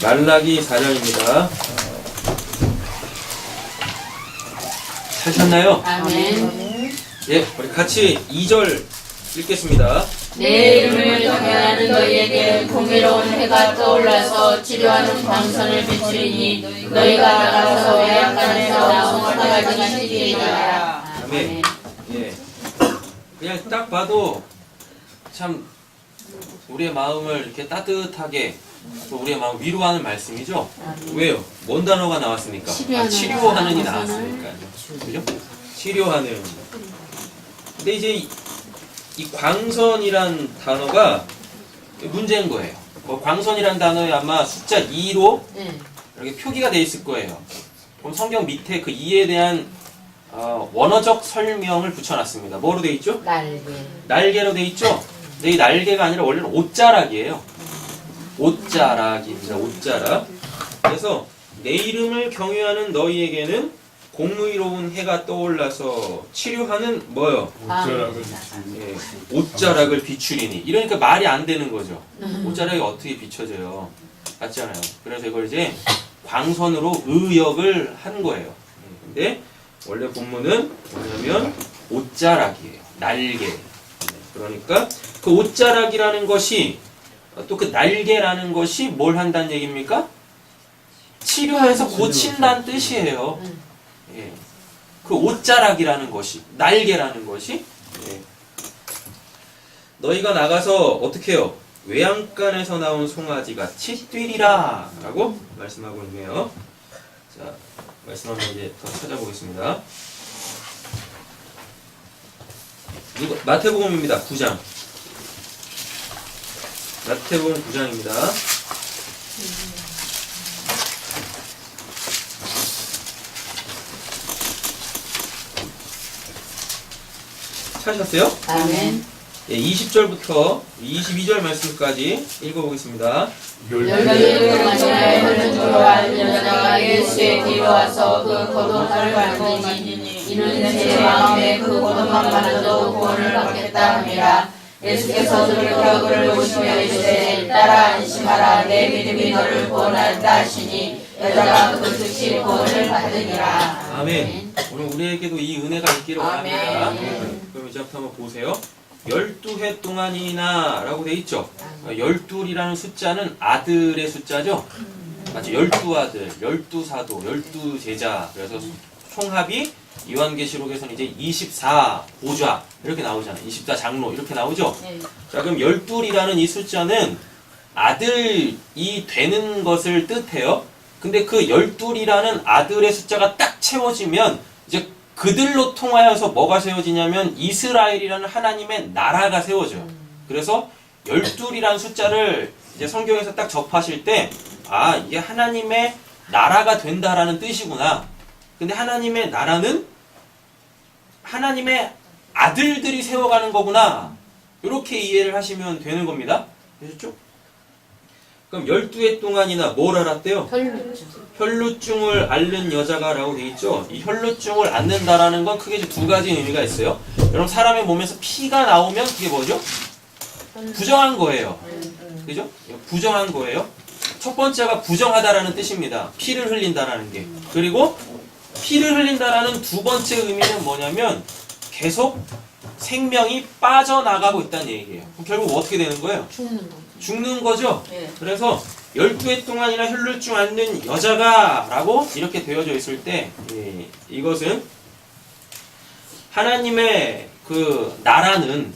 말라기 4장입니다. 찾으셨나요? 아멘. 예, 우리 같이 2절 읽겠습니다. 내 이름을 경외하는 너희에게 공의로운 해가 떠올라서 치료하는 광선을 비추리니 너희가 나가서 외양간에서 나온 화가지가 시리라. 아멘. 예, 그냥 딱 봐도 참 우리의 마음을 이렇게 따뜻하게 또 우리의 마음 위로하는 말씀이죠. 왜요? 뭔 단어가 나왔습니까? 치료하는이 나왔으니까요. 그죠? 치료하는. 근데 이제 이 광선이란 단어가 문제인 거예요. 광선이란 단어에 아마 숫자 2로 이렇게 표기가 돼 있을 거예요. 그럼 성경 밑에 그 2에 대한 원어적 설명을 붙여놨습니다. 뭐로 돼 있죠? 날개. 날개로 돼 있죠? 근데 이 날개가 아니라 원래는 옷자락이에요. 옷자락입니다. 옷자락. 그래서 내 이름을 경외하는 너희에게는 공의로운 해가 떠올라서 치료하는 뭐요? 예, 옷자락을 비추리니. 이러니까 말이 안 되는 거죠. 옷자락이 어떻게 비춰져요? 맞지 않아요? 그래서 이걸 이제 광선으로 의역을 한 거예요. 근데 원래 본문은 뭐냐면 옷자락이에요. 날개. 그러니까 그 옷자락이라는 것이 또 그 날개라는 것이 뭘 한다는 얘기입니까? 치료해서 고친다는 뜻이에요. 예. 그 옷자락이라는 것이, 날개라는 것이, 예. 너희가 나가서 어떻게 해요? 외양간에서 나온 송아지같이 뛰리라 라고 말씀하고 있네요. 자, 말씀 한번 이제 더 찾아보겠습니다. 이거 마태복음입니다. 9장. 마태복음 9장입니다. 찾으셨어요? 아멘. 예, 20절부터 22절 말씀까지 읽어보겠습니다. 열매를 만나야 하는 줄 아는 여자가 예수의 뒤로 와서 그 겉옷을 만지니 이는 제 마음에 그 겉옷만 만져도 구원을 받겠다 함이라. 예수께서 그의 벽을 보시며 이르시되 따라 안심하라 내 믿음이 너를 구원하였다 하시니 여자가 그 즉시 구원을 받으니라. 아멘. 오늘 우리에게도 이 은혜가 있기를 원합니다. 그럼 이제부터 한번 보세요. 12해 동안이나 라고 돼 있죠. 12이라는 숫자는 아들의 숫자죠. 맞죠? 12아들, 12사도, 12제자. 그래서 총합이 요한계시록에서는 이제 24보좌 이렇게 나오잖아요. 24장로 이렇게 나오죠. 자, 그럼 12이라는 이 숫자는 아들이 되는 것을 뜻해요. 근데 그 12이라는 아들의 숫자가 딱 채워지면 이제 그들로 통하여서 뭐가 세워지냐면 이스라엘이라는 하나님의 나라가 세워져요. 그래서 12이라는 숫자를 이제 성경에서 딱 접하실 때 아, 이게 하나님의 나라가 된다라는 뜻이구나. 근데 하나님의 나라는 하나님의 아들들이 세워가는 거구나. 이렇게 이해를 하시면 되는 겁니다. 되셨죠? 그럼 12해 동안이나 뭘 알았대요? 혈루증을 앓는 여자가 라고 돼 있죠. 이 혈루증을 앓는다라는 건 크게 두 가지 의미가 있어요. 여러분 사람의 몸에서 피가 나오면 그게 뭐죠? 부정한 거예요. 그죠? 부정한 거예요. 첫 번째가 부정하다라는 뜻입니다. 피를 흘린다라는 게. 그리고 피를 흘린다라는 두 번째 의미는 뭐냐면 계속 생명이 빠져나가고 있다는 얘기예요. 그럼 결국 어떻게 되는 거예요? 죽는 거죠? 그래서 12해 동안이나 혈루증 앓는 여자가 라고 이렇게 되어져 있을 때 이것은 하나님의 그 나라는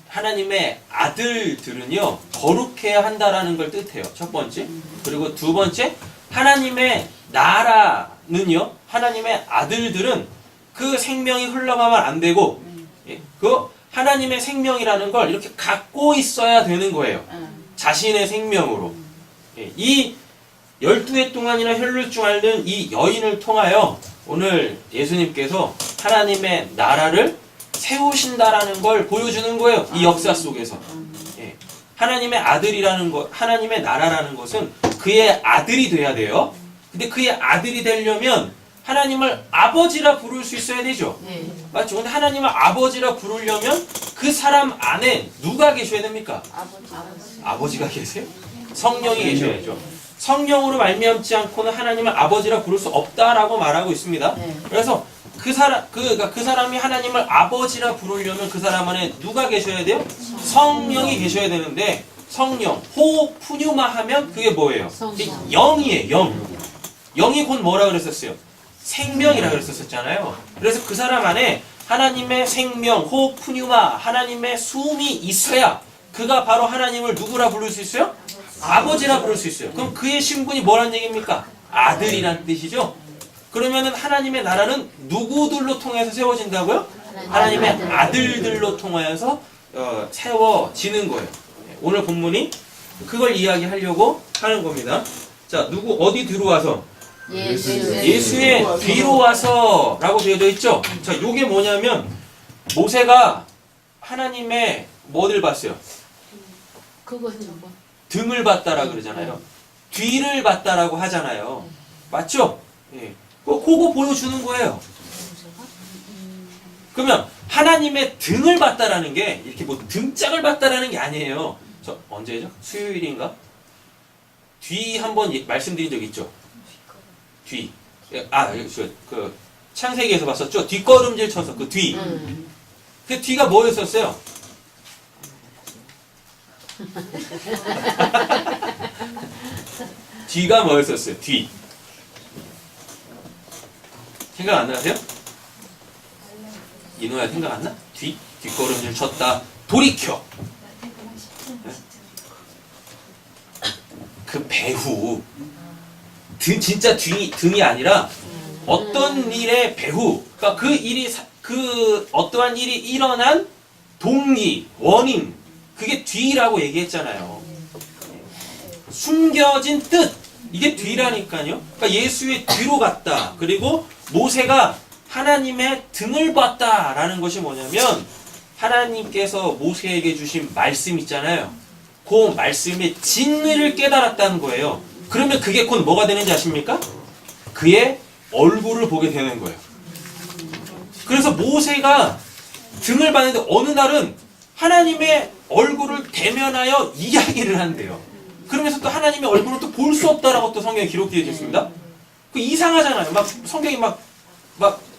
하나님의 아들들은요 거룩해야 한다라는 걸 뜻해요. 첫 번째. 그리고 두 번째 하나님의 나라는요 하나님의 아들들은 그 생명이 흘러가면 안 되고 그 하나님의 생명이라는 걸 이렇게 갖고 있어야 되는 거예요. 자신의 생명으로. 이 12해 동안이나 혈루증 앓는 이 여인을 통하여 오늘 예수님께서 하나님의 나라를 세우신다라는 걸 보여주는 거예요. 이 역사 속에서. 하나님의 아들이라는 것, 하나님의 나라라는 것은 그의 아들이 돼야 돼요. 근데 그의 아들이 되려면 하나님을 아버지라 부를 수 있어야 되죠. 맞죠? 근데 하나님을 아버지라 부르려면 그 사람 안에 누가 계셔야 됩니까? 아버지가 계세요? 성령이 계셔야죠. 성령으로 말미암지 않고는 하나님을 아버지라 부를 수 없다라고 말하고 있습니다. 그래서 그 사람이 하나님을 아버지라 부르려면 그 사람 안에 누가 계셔야 돼요? 성령이 계셔야 되는데 성령, 호, 푸뉴마 하면 그게 뭐예요? 영이에요. 영. 영이 곧 뭐라 그랬었어요? 생명이라 그랬었잖아요. 그래서 그 사람 안에 하나님의 생명, 호, 푸뉴마, 하나님의 숨이 있어야 그가 바로 하나님을 누구라 부를 수 있어요? 아버지라 부를 수 있어요. 그럼 그의 신분이 뭐란 얘기입니까? 아들이란 뜻이죠. 그러면은 하나님의 나라는 누구들로 통해서 세워진다고요? 하나님의 아들들로 통하여서 세워지는 거예요. 오늘 본문이 그걸 이야기하려고 하는 겁니다. 자, 누구 어디 들어와서? 예수의 뒤로 와서라고 되어져 있죠. 자, 요게 뭐냐면 모세가 하나님의 뭐를 봤어요? 등을 봤다라 그러잖아요. 뒤를 봤다라고 하잖아요. 맞죠? 예. 그거 보여주는 거예요. 그러면 하나님의 등을 봤다라는 게 이렇게 뭐 등짝을 봤다라는 게 아니에요. 저 언제죠? 수요일인가? 뒤 한번 말씀드린 적 있죠? 뒤. 그 창세기에서 봤었죠? 뒷걸음질 쳐서 그 뒤. 그 뒤가 뭐였었어요? 뒤가 뭐였었어요? 뒤. 생각 안 나세요? 이노야 생각 안 나? 뒷걸음질 쳤다. 돌이켜. 그 배후. 진짜 등이 아니라 어떤 일의 배후. 그러니까 그 어떠한 일이 일어난 동기, 원인. 그게 뒤라고 얘기했잖아요. 숨겨진 뜻. 이게 뒤라니까요. 그러니까 예수의 뒤로 갔다. 그리고 모세가 하나님의 등을 봤다라는 것이 뭐냐면 하나님께서 모세에게 주신 말씀 있잖아요. 그 말씀의 진리를 깨달았다는 거예요. 그러면 그게 곧 뭐가 되는지 아십니까? 그의 얼굴을 보게 되는 거예요. 그래서 모세가 등을 봤는데 어느 날은 하나님의 얼굴을 대면하여 이야기를 한대요. 그러면서 또 하나님의 얼굴을 또 볼 수 없다라고 또 성경에 기록되어 있습니다. 그 이상하잖아요. 막 성경이 막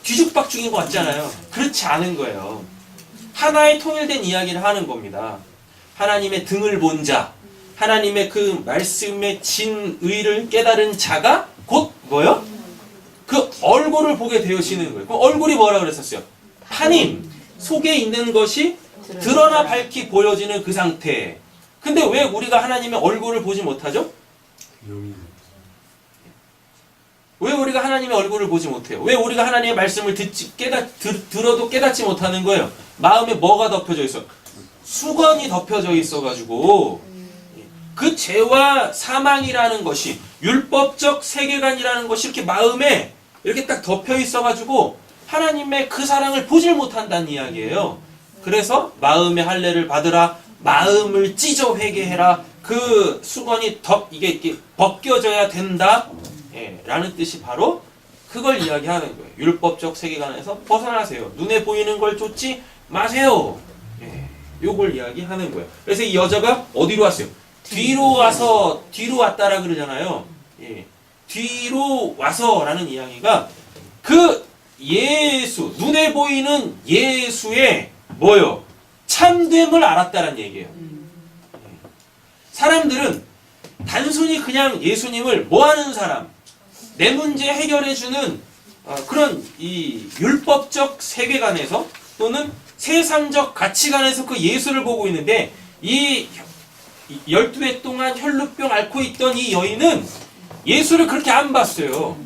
뒤죽박죽인 것 같잖아요. 그렇지 않은 거예요. 하나의 통일된 이야기를 하는 겁니다. 하나님의 등을 본 자, 하나님의 그 말씀의 진의를 깨달은 자가 곧 뭐요? 그 얼굴을 보게 되시는 거예요. 그 얼굴이 뭐라 그랬었어요? 하나님 속에 있는 것이 드러나 밝히 보여지는 그 상태. 근데 왜 우리가 하나님의 얼굴을 보지 못하죠? 왜 우리가 하나님의 얼굴을 보지 못해요? 왜 우리가 하나님의 말씀을 들어도 깨닫지 못하는 거예요? 마음에 뭐가 덮여져 있어? 수건이 덮여져 있어가지고 그 죄와 사망이라는 것이 율법적 세계관이라는 것이 이렇게 마음에 이렇게 딱 덮여 있어가지고 하나님의 그 사랑을 보질 못한다는 이야기예요. 그래서 마음의 할례를 받으라, 마음을 찢어 회개해라. 그 수건이 이게 벗겨져야 된다. 라는 뜻이 바로 그걸 이야기하는 거예요. 율법적 세계관에서 벗어나세요. 눈에 보이는 걸 쫓지 마세요. 요걸 이야기하는 거예요. 그래서 이 여자가 어디로 왔어요? 뒤로 왔다라 그러잖아요. 뒤로 와서라는 이야기가 그 예수, 눈에 보이는 예수의 뭐요? 참됨을 알았다는 얘기예요. 사람들은 단순히 그냥 예수님을 뭐하는 사람, 내 문제 해결해주는 그런 이 율법적 세계관에서 또는 세상적 가치관에서 그 예수를 보고 있는데 이 12해 동안 혈루병 앓고 있던 이 여인은 예수를 그렇게 안 봤어요.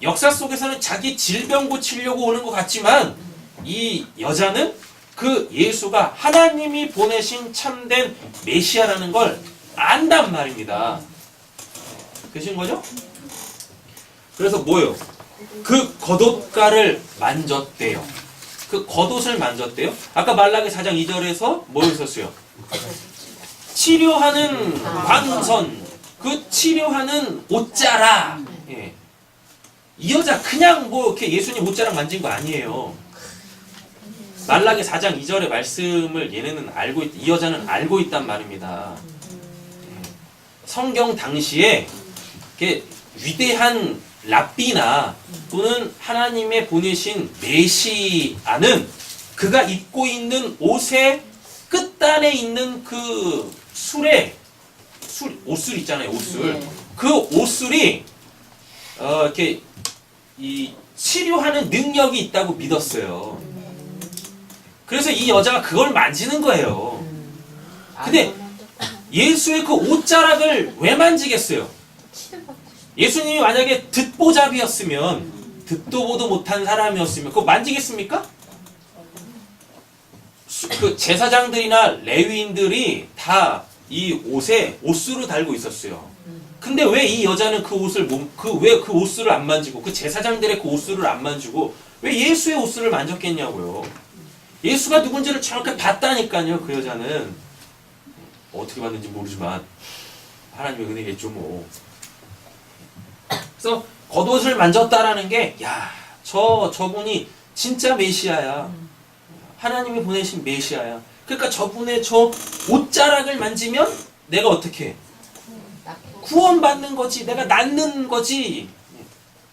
역사 속에서는 자기 질병 고치려고 오는 것 같지만 이 여자는 그 예수가 하나님이 보내신 참된 메시아라는 걸 안단 말입니다. 되신 거죠? 그래서 뭐요? 그 겉옷가를 만졌대요. 그 겉옷을 만졌대요. 아까 말라기 4장 2절에서 뭐였었어요? 치료하는 광선, 그 치료하는 옷자락. 이 여자 그냥 뭐 이렇게 예수님 옷자락 만진 거 아니에요. 말라기 4장 2절의 말씀을 얘네는 이 여자는 알고 있단 말입니다. 성경 당시에 이렇게 위대한 랍비나 또는 하나님의 보내신 메시아는 그가 입고 있는 옷의 끝단에 있는 그 옷술 있잖아요, 옷술. 네. 그 옷술이 이렇게 이 치료하는 능력이 있다고 믿었어요. 그래서 이 여자가 그걸 만지는 거예요. 근데 예수의 그 옷자락을 왜 만지겠어요? 예수님이 만약에 듣보잡이었으면, 듣도 보도 못한 사람이었으면 그거 만지겠습니까? 그 제사장들이나 레위인들이 다 이 옷에 옷술을 달고 있었어요. 근데 왜 이 여자는 그 옷을 왜 그 옷술을 안 만지고, 그 제사장들의 그 옷술을 안 만지고 왜 예수의 옷술을 만졌겠냐고요. 예수가 누군지를 정확히 봤다니까요. 그 여자는 어떻게 봤는지 모르지만 하나님의 은혜겠죠 뭐. 그래서 겉옷을 만졌다라는 게, 야, 저분이 진짜 메시아야. 하나님이 보내신 메시아야. 그러니까 저분의 저 옷자락을 만지면 내가 어떻게 해? 구원받는 거지. 내가 낫는 거지.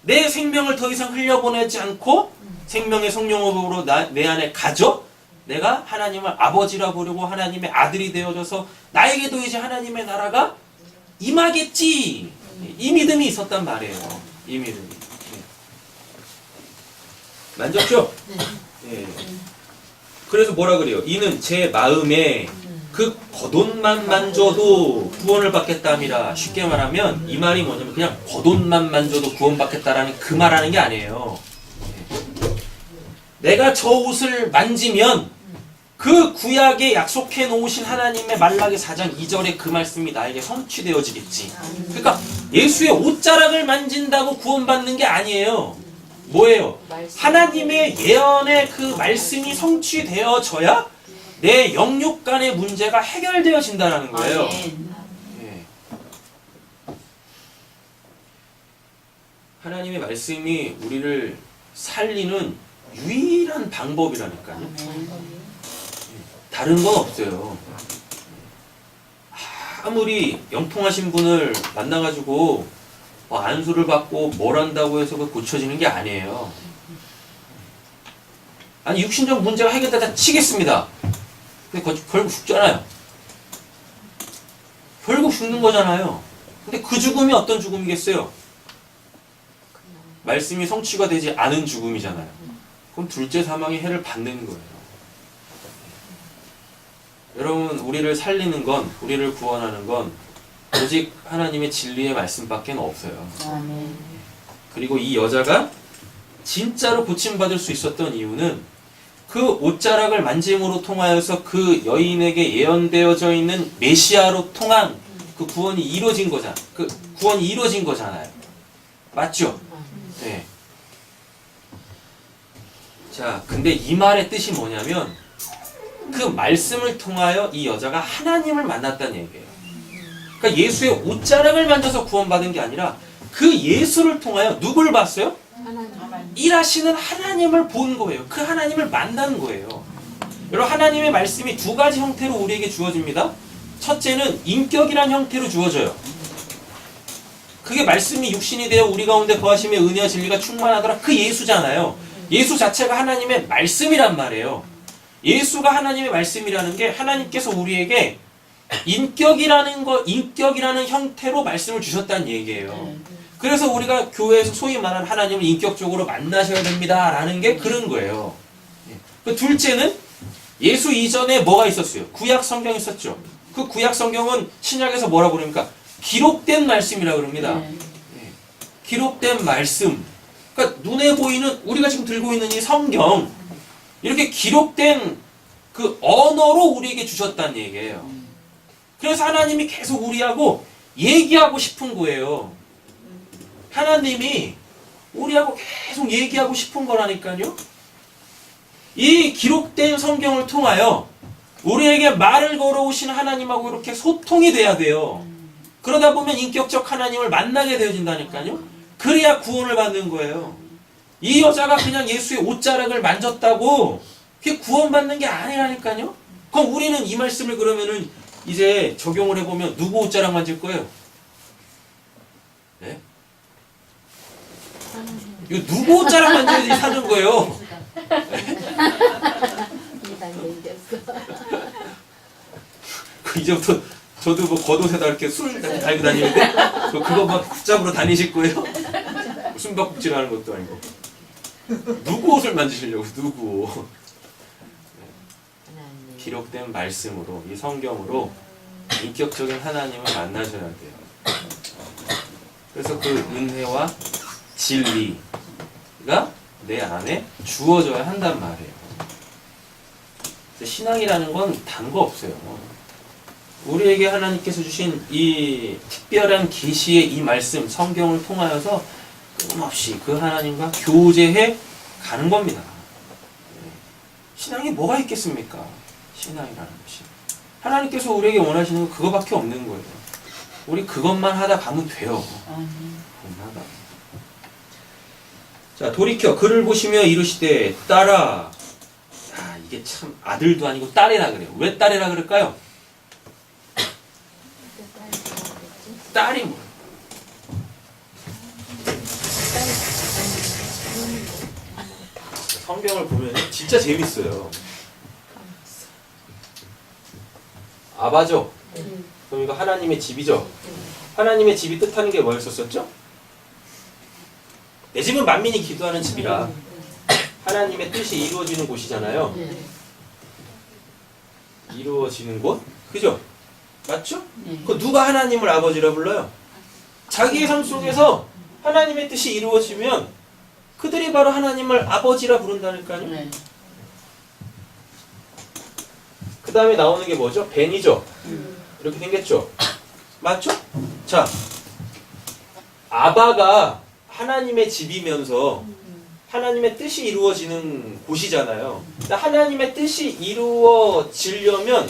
내 생명을 더 이상 흘려보내지 않고 생명의 성령으로 내 안에 가져 내가 하나님을 아버지라 부르고 하나님의 아들이 되어져서 나에게도 이제 하나님의 나라가 임하겠지. 이 믿음이 있었단 말이에요. 이 믿음이. 만졌죠? 예. 그래서 뭐라 그래요? 이는 제 마음에 그 겉옷만 만져도 구원을 받겠다미라. 쉽게 말하면 이 말이 뭐냐면 그냥 겉옷만 만져도 구원받겠다라는 그 말하는 게 아니에요. 내가 저 옷을 만지면 그 구약에 약속해 놓으신 하나님의 말라기 4장 2절의 그 말씀이 나에게 성취되어지겠지. 그러니까 예수의 옷자락을 만진다고 구원받는 게 아니에요. 뭐예요? 하나님의 예언의 그 말씀이 성취되어져야 내 영육 간의 문제가 해결되어진다는 거예요. 예. 하나님의 말씀이 우리를 살리는 유일한 방법이라니까요. 다른 건 없어요. 아무리 영통하신 분을 만나가지고 안수를 받고 뭘 한다고 해서 고쳐지는 게 아니에요. 아니 육신적 문제가 해결되다 치겠습니다. 근데 결국 죽잖아요. 결국 죽는 거잖아요. 근데 그 죽음이 어떤 죽음이겠어요? 말씀이 성취가 되지 않은 죽음이잖아요. 그럼 둘째 사망의 해를 받는 거예요. 여러분, 우리를 살리는 건, 우리를 구원하는 건 오직 하나님의 진리의 말씀밖에 없어요. 그리고 이 여자가 진짜로 고침받을 수 있었던 이유는 그 옷자락을 만짐으로 통하여서 그 여인에게 예언되어져 있는 메시아로 통한 그 구원이 이루어진 거잖아. 그 구원이 이루어진 거잖아요. 맞죠? 네. 자, 근데 이 말의 뜻이 뭐냐면 그 말씀을 통하여 이 여자가 하나님을 만났다는 얘기예요. 그러니까 예수의 옷자락을 만져서 구원받은 게 아니라 그 예수를 통하여 누굴 봤어요? 일하시는 하나님을 본 거예요. 그 하나님을 만난 거예요. 여러분, 하나님의 말씀이 두 가지 형태로 우리에게 주어집니다. 첫째는 인격이란 형태로 주어져요. 그게 말씀이 육신이 되어 우리 가운데 거하시며 은혜와 진리가 충만하더라. 그 예수잖아요. 예수 자체가 하나님의 말씀이란 말이에요. 예수가 하나님의 말씀이라는 게 하나님께서 우리에게 인격이라는 형태로 말씀을 주셨다는 얘기예요. 그래서 우리가 교회에서 소위 말하는 하나님을 인격적으로 만나셔야 됩니다 라는 게 그런 거예요. 그 둘째는 예수 이전에 뭐가 있었어요? 구약 성경이 있었죠. 그 구약 성경은 신약에서 뭐라고 그럽니까? 기록된 말씀이라고 그럽니다. 기록된 말씀. 그러니까 눈에 보이는, 우리가 지금 들고 있는 이 성경, 이렇게 기록된 그 언어로 우리에게 주셨다는 얘기예요. 그래서 하나님이 계속 우리하고 얘기하고 싶은 거예요. 하나님이 우리하고 계속 얘기하고 싶은 거라니까요. 이 기록된 성경을 통하여 우리에게 말을 걸어오신 하나님하고 이렇게 소통이 돼야 돼요. 그러다 보면 인격적 하나님을 만나게 되어진다니까요. 그래야 구원을 받는 거예요. 이 여자가 그냥 예수의 옷자락을 만졌다고 그게 구원받는 게 아니라니까요. 그럼 우리는 이 말씀을 그러면은 이제 적용을 해보면 누구 옷자락 만질 거예요? 네? 이거 누구 옷자락 만져야지 사는 거예요. 이제부터 저도 뭐 겉옷에다 이렇게 술 달고 다니는데 그거 막 붙잡으러 다니실 거예요? 숨바꼭질 하는 것도 아니고. 누구 옷을 만지시려고 누구. 기록된 말씀으로 이 성경으로 인격적인 하나님을 만나셔야 돼요. 그래서 그 은혜와 진리가 내 안에 주어져야 한단 말이에요. 신앙이라는 건 단 거 없어요. 우리에게 하나님께서 주신 이 특별한 계시의 이 말씀, 성경을 통하여서 끊임없이 그 하나님과 교제해 가는 겁니다. 신앙이 뭐가 있겠습니까? 신앙이라는 것이. 하나님께서 우리에게 원하시는 거 그거밖에 없는 거예요. 우리 그것만 하다 가면 돼요. 그것만 하다. 자, 돌이켜 글을 보시며 이르시되 딸아. 아, 이게 참 아들도 아니고 딸이라 그래요. 왜 딸이라 그럴까요? 딸이 뭐예요? 성경을 보면 진짜 재밌어요. 아바죠? 그럼 이거 하나님의 집이죠? 하나님의 집이 뜻하는 게 뭐였었죠? 내 집은 만민이 기도하는 집이라 하나님의 뜻이 이루어지는 곳이잖아요. 이루어지는 곳? 그죠? 맞죠? 그 누가 하나님을 아버지라 불러요? 자기의 삶 속에서 하나님의 뜻이 이루어지면 그들이 바로 하나님을 아버지라 부른다니까요. 그 다음에 나오는 게 뭐죠? 벤이죠? 이렇게 생겼죠? 맞죠? 자, 아바가 하나님의 집이면서 하나님의 뜻이 이루어지는 곳이잖아요. 하나님의 뜻이 이루어지려면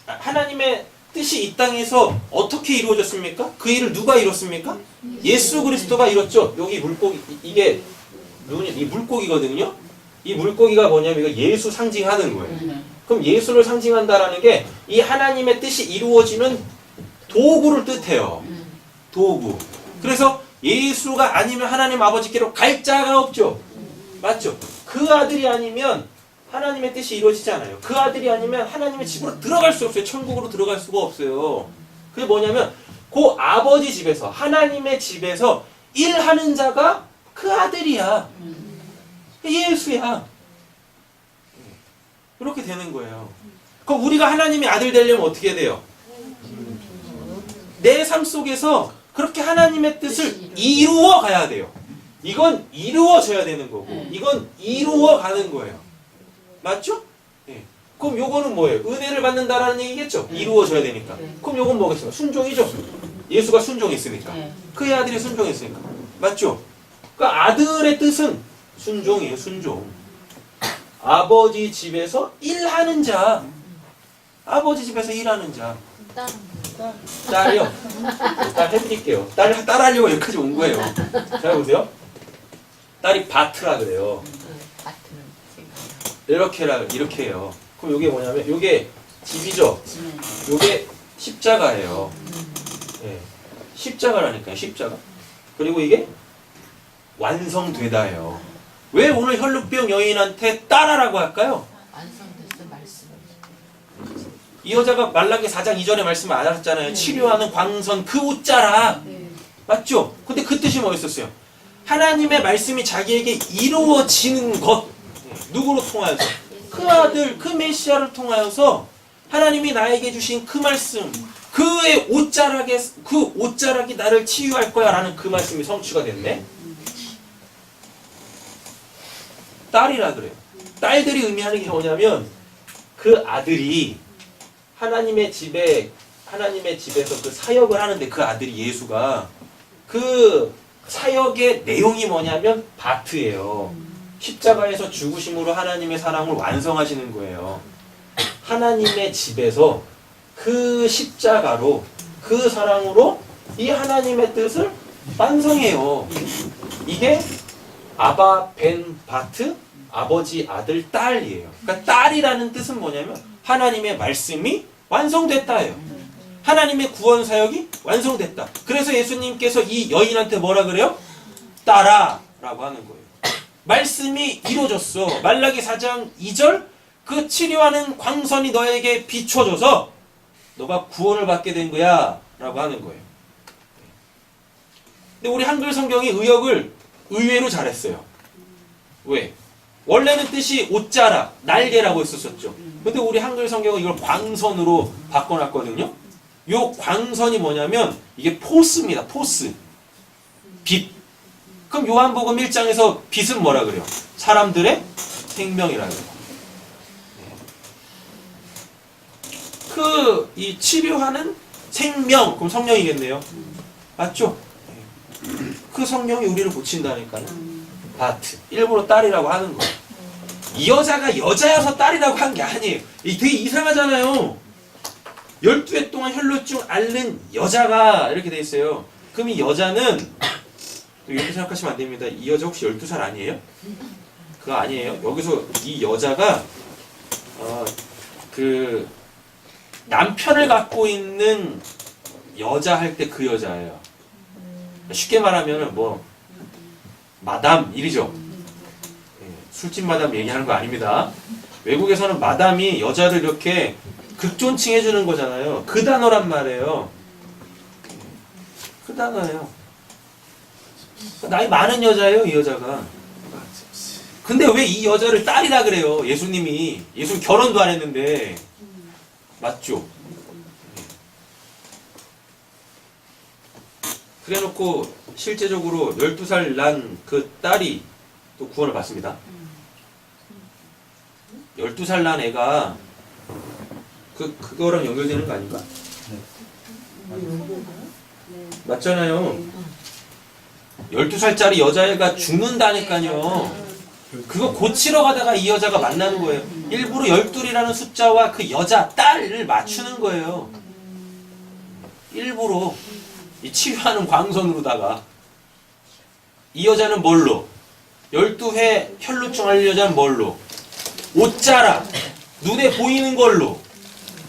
하나님의 뜻이 이 땅에서 어떻게 이루어졌습니까? 그 일을 누가 이뤘습니까? 예수 그리스도가 이뤘죠. 여기 물고기, 이게 눈이 이 물고기거든요. 이 물고기가 뭐냐면 이거 예수 상징하는 거예요. 그럼 예수를 상징한다라는 게 이 하나님의 뜻이 이루어지는 도구를 뜻해요. 도구. 그래서 예수가 아니면 하나님 아버지께로 갈 자가 없죠. 맞죠? 그 아들이 아니면 하나님의 뜻이 이루어지지 않아요. 그 아들이 아니면 하나님의 집으로 들어갈 수 없어요. 천국으로 들어갈 수가 없어요. 그게 뭐냐면 그 아버지 집에서 하나님의 집에서 일하는 자가 그 아들이야. 예수야. 그렇게 되는 거예요. 그럼 우리가 하나님의 아들 되려면 어떻게 돼요? 내 삶 속에서 그렇게 하나님의 뜻을 이루어 가야 돼요. 이건 이루어져야 되는 거고 이건 이루어 가는 거예요. 맞죠? 예. 그럼 요거는 뭐예요? 은혜를 받는다라는 얘기겠죠? 이루어져야 되니까. 그럼 요건 뭐겠어요? 순종이죠? 예수가 순종했으니까. 그의 아들이 순종했으니까. 맞죠? 그러니까 아들의 뜻은 순종이에요. 순종. 아버지 집에서 일하는 자. 아버지 집에서 일하는 자. 딸이요? 딸 해드릴게요. 딸 하려고 여기까지 온 거예요. 잘 보세요. 딸이 바트라 그래요. 이렇게 해요. 그럼 이게 뭐냐면 이게 집이죠. 이게 십자가예요. 네. 십자가라니까요. 십자가. 그리고 이게 완성되다예요. 왜 오늘 혈루병 여인한테 딸아라고 할까요? 완성됐어 말씀. 이 여자가 말라기 4장 2절의 말씀을 안 하셨잖아요. 치료하는 광선 그 옷자락. 맞죠? 근데 그 뜻이 뭐였었어요? 하나님의 말씀이 자기에게 이루어지는 것. 누구로 통하여서? 그 아들, 그 메시아를 통하여서 하나님이 나에게 주신 그 말씀, 그의 옷자락에, 그 옷자락이 나를 치유할 거야 라는 그 말씀이 성취가 됐네. 딸이라 그래요. 딸들이 의미하는 게 뭐냐면 그 아들이 하나님의 집에서 그 사역을 하는데 그 아들이 예수가 그 사역의 내용이 뭐냐면 바트예요. 십자가에서 죽으심으로 하나님의 사랑을 완성하시는 거예요. 하나님의 집에서 그 십자가로 그 사랑으로 이 하나님의 뜻을 완성해요. 이게 아바 벤 바트 아버지 아들 딸이에요. 그러니까 딸이라는 뜻은 뭐냐면 하나님의 말씀이 완성됐다예요. 하나님의 구원 사역이 완성됐다. 그래서 예수님께서 이 여인한테 뭐라 그래요? 따라 라고 하는 거예요. 말씀이 이루어졌어. 말라기 4장 2절 그 치료하는 광선이 너에게 비춰져서 너가 구원을 받게 된 거야 라고 하는 거예요. 근데 우리 한글 성경이 의역을 의외로 잘했어요. 왜? 원래는 뜻이 옷자락, 날개라고 했었었죠. 근데 우리 한글 성경은 이걸 광선으로 바꿔놨거든요. 요 광선이 뭐냐면 이게 포스입니다. 포스. 빛. 그럼 요한복음 1장에서 빛은 뭐라 그래요? 사람들의 생명이라 그래요. 이 치료하는 생명, 그럼 성령이겠네요. 맞죠? 그 성령이 우리를 고친다니까요. 바트. 일부러 딸이라고 하는 거예요. 이 여자가 여자여서 딸이라고 한 게 아니에요. 되게 이상하잖아요. 12해 동안 혈루증 앓는 여자가 이렇게 돼 있어요. 그럼 이 여자는 이렇게 생각하시면 안 됩니다. 이 여자 혹시 12살 아니에요? 그거 아니에요. 여기서 이 여자가 그 남편을 갖고 있는 여자 할 때 그 여자예요. 쉽게 말하면은 뭐 마담 일이죠. 술집 마담 얘기하는 거 아닙니다. 외국에서는 마담이 여자를 이렇게 극존칭 해주는 거잖아요. 그 단어란 말이에요. 그 단어예요. 나이 많은 여자예요, 이 여자가. 근데 왜 이 여자를 딸이라 그래요? 예수님이. 예수님 결혼도 안 했는데. 맞죠? 그래 놓고 실제적으로 12살 난 그 딸이 또 구원을 받습니다. 12살 난 애가 그거랑 연결되는 거 아닌가? 맞잖아요. 12살짜리 여자애가 죽는다니까요. 그거 고치러 가다가 이 여자가 만나는 거예요. 일부러 12이라는 숫자와 그 여자, 딸을 맞추는 거예요. 일부러 이 치료하는 광선으로다가. 이 여자는 뭘로? 12회 혈루증 앓는 여자는 뭘로? 옷자락, 눈에 보이는 걸로.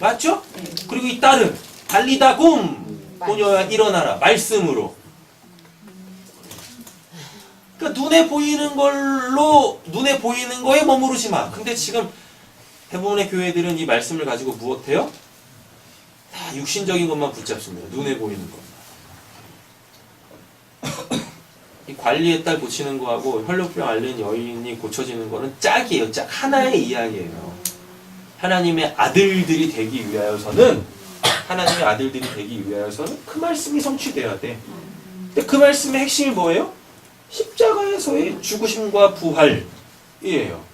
맞죠? 그리고 이 딸은 달리다 굼 보녀야 일어나라. 말씀으로. 그러니까 눈에 보이는 걸로, 눈에 보이는 거에 머무르지 마. 근데 지금 대부분의 교회들은 이 말씀을 가지고 무엇해요? 다 육신적인 것만 붙잡습니다. 눈에 보이는 것만. 이 관리의 딸 고치는 거하고 혈루병 앓는 여인이 고쳐지는 거는 짝이에요. 짝. 하나의 이야기예요. 하나님의 아들들이 되기 위하여서는, 하나님의 아들들이 되기 위하여서는 그 말씀이 성취돼야 돼. 근데 그 말씀의 핵심이 뭐예요? 십자가에서의 죽으심과 부활이에요.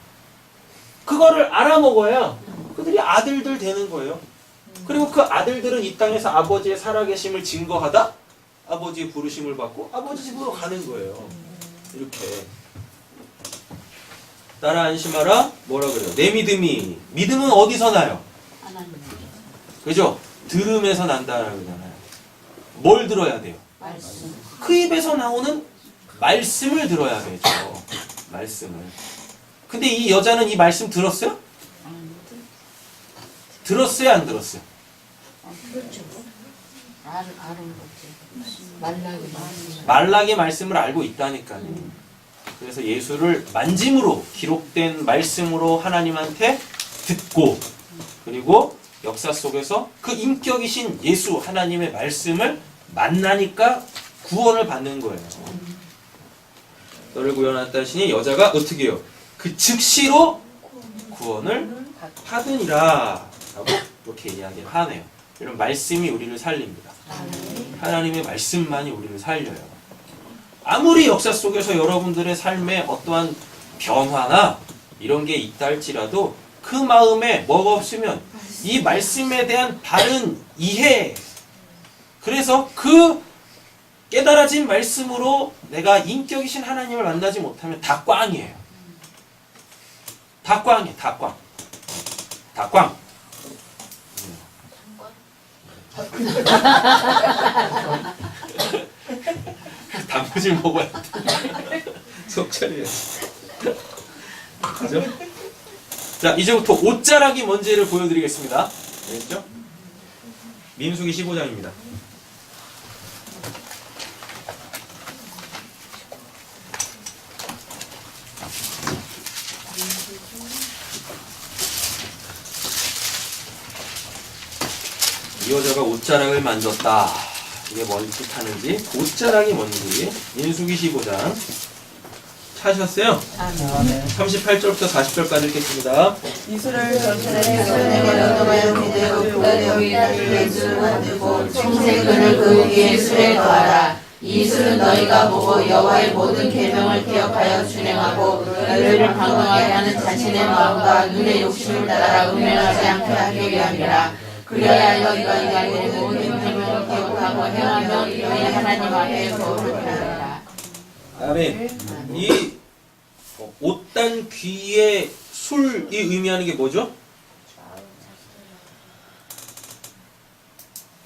그거를 알아먹어야 그들이 아들들 되는 거예요. 그리고 그 아들들은 이 땅에서 아버지의 살아계심을 증거하다 아버지의 부르심을 받고 아버지 집으로 가는 거예요. 이렇게. 따라 안심하라. 뭐라 그래요? 내 믿음이. 믿음은 어디서 나요? 그죠? 들음에서 난다라고 그러잖아요. 뭘 들어야 돼요? 말씀. 그 입에서 나오는 말씀을 들어야 되죠. 말씀을. 근데 이 여자는 이 말씀 들었어요? 들었어요? 안 들었어요? 그렇죠. 아는 거지. 말라기 말씀을 알고 있다니까요. 그래서 예수를 만짐으로 기록된 말씀으로 하나님한테 듣고, 그리고 역사 속에서 그 인격이신 예수 하나님의 말씀을 만나니까 구원을 받는 거예요. 너를 구원하였다 하시니 여자가 어떻게 해요? 그 즉시로 구원을 하느니라 라고 이렇게 이야기를 하네요. 이런 말씀이 우리를 살립니다. 하나님의 말씀만이 우리를 살려요. 아무리 역사 속에서 여러분들의 삶에 어떠한 변화나 이런 게 있다 할지라도 그 마음에 뭐가 없으면 이 말씀에 대한 바른 이해, 그래서 그 깨달아진 말씀으로 내가 인격이신 하나님을 만나지 못하면 다 꽝이에요. 다 꽝이에요. 다 꽝. 다 꽝. 단무지 먹어야 돼. 속 차려야지. 그죠? 자, 이제부터 옷자락이 뭔지를 보여드리겠습니다. 알겠죠? 민수기 15장입니다. 이 여자가 옷자락을 만졌다. 이게 뭔 뜻하는지, 옷자락이 뭔지 민수기 15장 찾으셨어요? 38절부터 40절까지 읽겠습니다. 이스라엘 전체에 여호와의 그대로 그대로 위를 예수를 만들고 청색근을 그 위에 술에 더하라. 이 술은 너희가 보고 여호와의 모든 계명을 기억하여 준행하고 너희를 방황하게 하는 자신의 마음과 눈의 욕심을 따라 음행하지 않게 하기 위함이라. 그래야 너희가 이날의 모든 계명을 기억하고 행하며 너희 하나님 앞에 거룩을 하리라. 아멘. 이 옷단 귀의 술이 의미하는 게 뭐죠?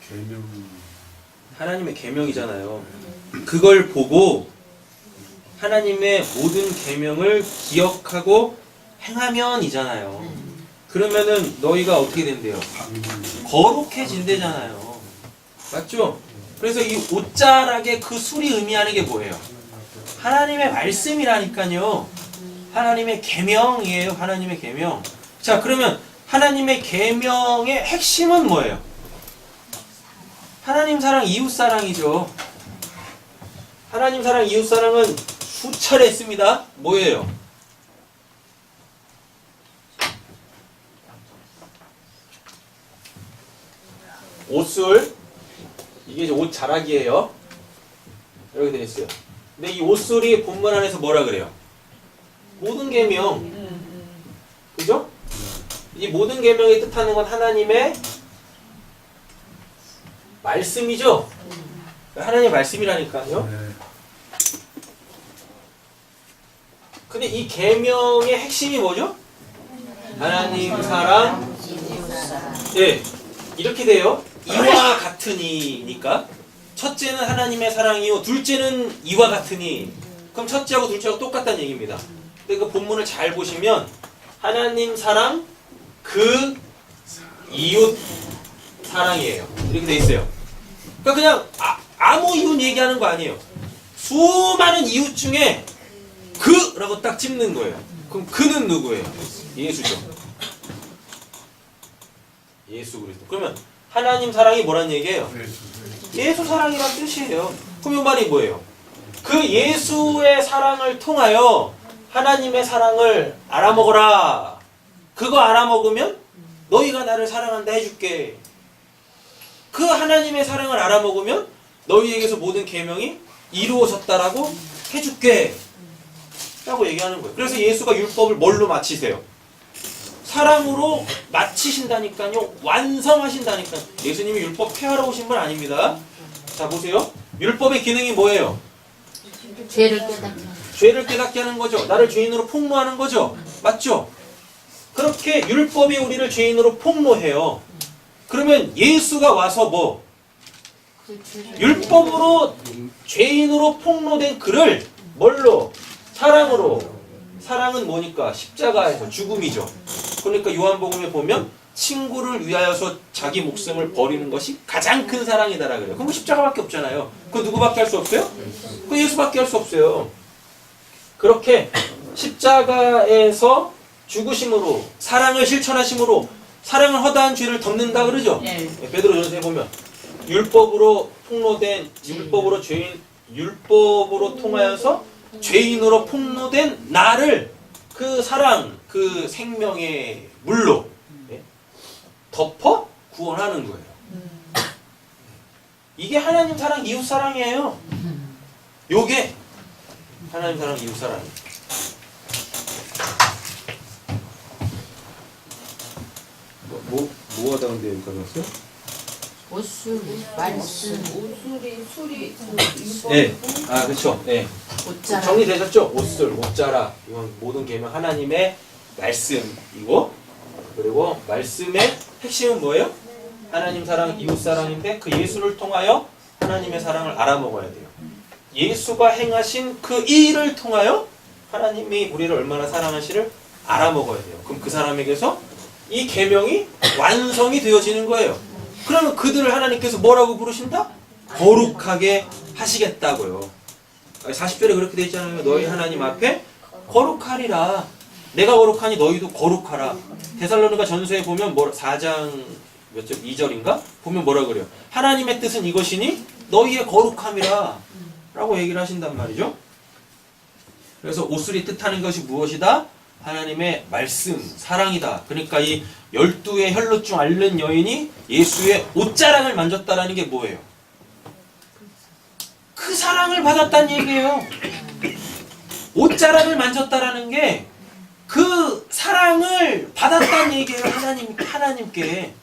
계명. 하나님의 계명이잖아요. 그걸 보고 하나님의 모든 계명을 기억하고 행하면이잖아요. 그러면은 너희가 어떻게 된대요? 거룩해진대잖아요. 맞죠? 그래서 이 옷자락의 그 술이 의미하는 게 뭐예요? 하나님의 말씀이라니까요. 하나님의 계명이에요. 하나님의 계명. 자, 그러면 하나님의 계명의 핵심은 뭐예요? 하나님 사랑, 이웃 사랑이죠. 하나님 사랑, 이웃 사랑은 수차례 했습니다. 뭐예요? 옷술. 이게 이제 옷 자락이에요. 이렇게 되어 있어요. 근데 이 옷술이 본문 안에서 뭐라 그래요? 모든 계명. 그죠? 이 모든 계명이 뜻하는 건 하나님의 말씀이죠? 하나님의 말씀이라니까요. 네. 근데 이 계명의 핵심이 뭐죠? 하나님 사랑. 예, 이렇게 돼요. 이와 같으니니까 첫째는 하나님의 사랑이요, 둘째는 이와 같으니. 그럼 첫째하고 둘째하고 똑같다는 얘기입니다. 근데 그 본문을 잘 보시면 하나님 사랑, 그 이웃 사랑이에요. 이렇게 돼 있어요. 그러니까 그냥 아무 이웃 얘기하는 거 아니에요. 수많은 이웃 중에 그라고 딱 찝는 거예요. 그럼 그는 누구예요? 예수죠. 예수 그리스도. 그러면 하나님 사랑이 뭐란 얘기예요? 예수 사랑이란 뜻이에요. 그럼 이 말이 뭐예요? 그 예수의 사랑을 통하여 하나님의 사랑을 알아먹어라. 그거 알아먹으면 너희가 나를 사랑한다 해줄게. 그 하나님의 사랑을 알아먹으면 너희에게서 모든 계명이 이루어졌다라고 해줄게 라고 얘기하는 거예요. 그래서 예수가 율법을 뭘로 마치세요? 사랑으로 마치신다니까요. 완성하신다니까요. 예수님이 율법 폐하러 오신 분 아닙니다. 자, 보세요. 율법의 기능이 뭐예요? 죄를 깨닫게. 죄를 깨닫게 하는 거죠. 나를 죄인으로 폭로하는 거죠. 맞죠? 그렇게 율법이 우리를 죄인으로 폭로해요. 그러면 예수가 와서 뭐? 율법으로 죄인으로 폭로된 그를 뭘로? 사랑으로. 사랑은 뭐니까? 십자가에서 죽음이죠. 그러니까 요한복음에 보면 친구를 위하여서 자기 목숨을 버리는 것이 가장 큰 사랑이다라 그래요. 그럼 십자가밖에 없잖아요. 그거 누구밖에 할 수 없어요? 그 예수밖에 할 수 없어요. 그렇게 십자가에서 죽으심으로, 사랑을 실천하심으로 사랑을 허다한 죄를 덮는다 그러죠. 베드로전서에 보면 율법으로 폭로된, 율법으로 통하여서 죄인으로 폭로된 나를 그 사랑, 그 생명의 물로 덮어 구원하는 거예요. 이게 하나님 사랑, 이웃 사랑이에요. 요게 하나님 사랑, 이웃 사랑이에요. 뭐 하다 근데 여기까지 왔어요? 옷술, 말씀, 술이 네. 아, 그렇죠. 네. 옷자락. 정리되셨죠? 옷술, 옷자락. 이건 모든 계명 하나님의 말씀이고, 그리고 말씀의 핵심은 뭐예요? 하나님 사랑, 이웃 사랑인데 그 예수를 통하여 하나님의 사랑을 알아먹어야 돼요. 예수가 행하신 그 일을 통하여 하나님이 우리를 얼마나 사랑하시를 알아먹어야 돼요. 그럼 그 사람에게서 이 계명이 완성이 되어지는 거예요. 그러면 그들을 하나님께서 뭐라고 부르신다? 거룩하게 하시겠다고요. 40절에 그렇게 되어 있잖아요. 너희 하나님 앞에 거룩하리라. 내가 거룩하니 너희도 거룩하라. 데살로니가 전서에 보면 4장 몇 절? 2절인가? 보면 뭐라 그래요? 하나님의 뜻은 이것이니 너희의 거룩함이라 라고 얘기를 하신단 말이죠. 그래서 옷술이 뜻하는 것이 무엇이다? 하나님의 말씀, 사랑이다. 그러니까 이 12의 혈lut 중 앓는 여인이 예수의 옷자락을 만졌다라는 게 뭐예요? 그 사랑을 받았다는 얘기예요. 옷자락을 만졌다라는 게 그 사랑을 받았다는 얘기예요. 하나님께.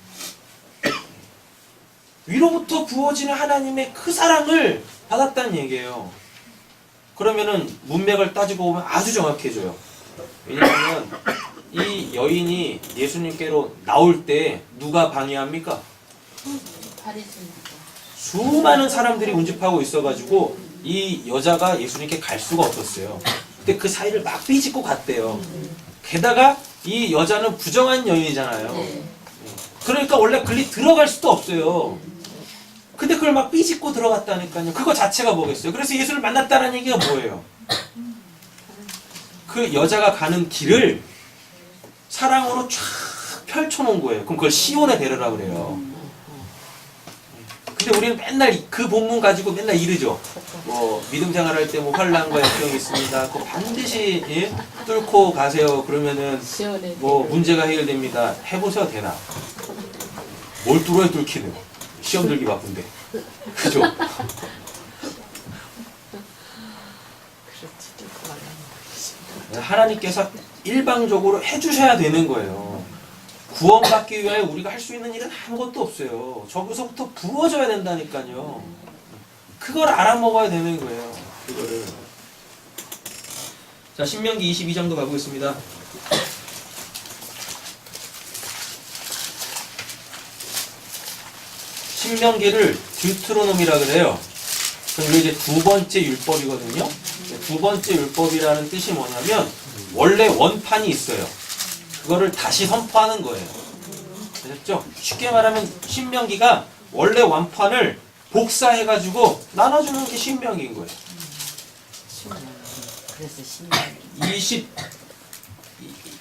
위로부터 부어지는 하나님의 그 사랑을 받았다는 얘기예요. 그러면은 문맥을 따지고 보면 아주 정확해져요. 왜냐하면 이 여인이 예수님께로 나올 때 누가 방해합니까? 수많은 사람들이 운집하고 있어가지고 이 여자가 예수님께 갈 수가 없었어요. 근데 그 사이를 막 삐짓고 갔대요. 게다가 이 여자는 부정한 여인이잖아요. 그러니까 원래 글리 들어갈 수도 없어요. 근데 그걸 막 삐짓고 들어갔다니까요. 그거 자체가 뭐겠어요? 그래서 예수를 만났다는 얘기가 뭐예요? 그 여자가 가는 길을 사랑으로 쫙 펼쳐놓은 거예요. 그럼 그걸 시온의 배려라고 그래요. 근데 우리는 맨날 그 본문 가지고 맨날 이르죠. 뭐 믿음 생활할 때 뭐 환난과 역경이 있습니다. 그거 반드시 뚫고 가세요. 그러면은 뭐 문제가 해결됩니다. 해보세요. 되나? 뭘 뚫어야 뚫기는? 시험 들기 바쁜데. 그죠? 하나님께서 일방적으로 해주셔야 되는 거예요. 구원받기 위하여 우리가 할 수 있는 일은 아무것도 없어요. 저기서부터 부어져야 된다니까요. 그걸 알아먹어야 되는 거예요. 그거를. 자, 신명기 22장도 가보겠습니다. 신명기를 듀트로노미라 그래요. 그럼 이게 이제 두 번째 율법이거든요. 두 번째 율법이라는 뜻이 뭐냐면 원래 원판이 있어요. 그거를 다시 선포하는 거예요. 아셨죠? 쉽게 말하면 신명기가 원래 원판을 복사해가지고 나눠주는 게 신명기인 거예요. 그래서 신명기.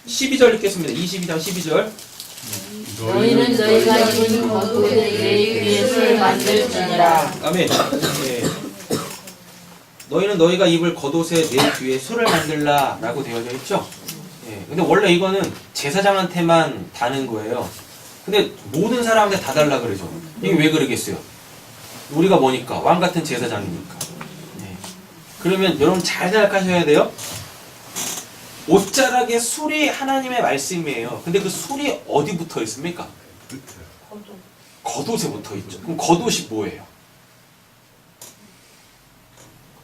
12절 읽겠습니다. 22장 12절. 너희는 너희가 입은 겉옷에 내 귀에 술을 만들지니라. 아멘. 네. 너희는 너희가 입을 겉옷에 내 귀에 술을 만들라 라고 되어져 있죠. 예. 근데 원래 이거는 제사장한테만 다는 거예요. 근데 모든 사람한테 다 달라 그러죠. 이게 왜 그러겠어요? 우리가 뭐니까? 왕 같은 제사장이니까. 예. 그러면 여러분 잘 생각하셔야 돼요. 옷자락에 술이 하나님의 말씀이에요. 근데 그 술이 어디 붙어 있습니까? 겉옷에 붙어 있죠. 그럼 겉옷이 뭐예요?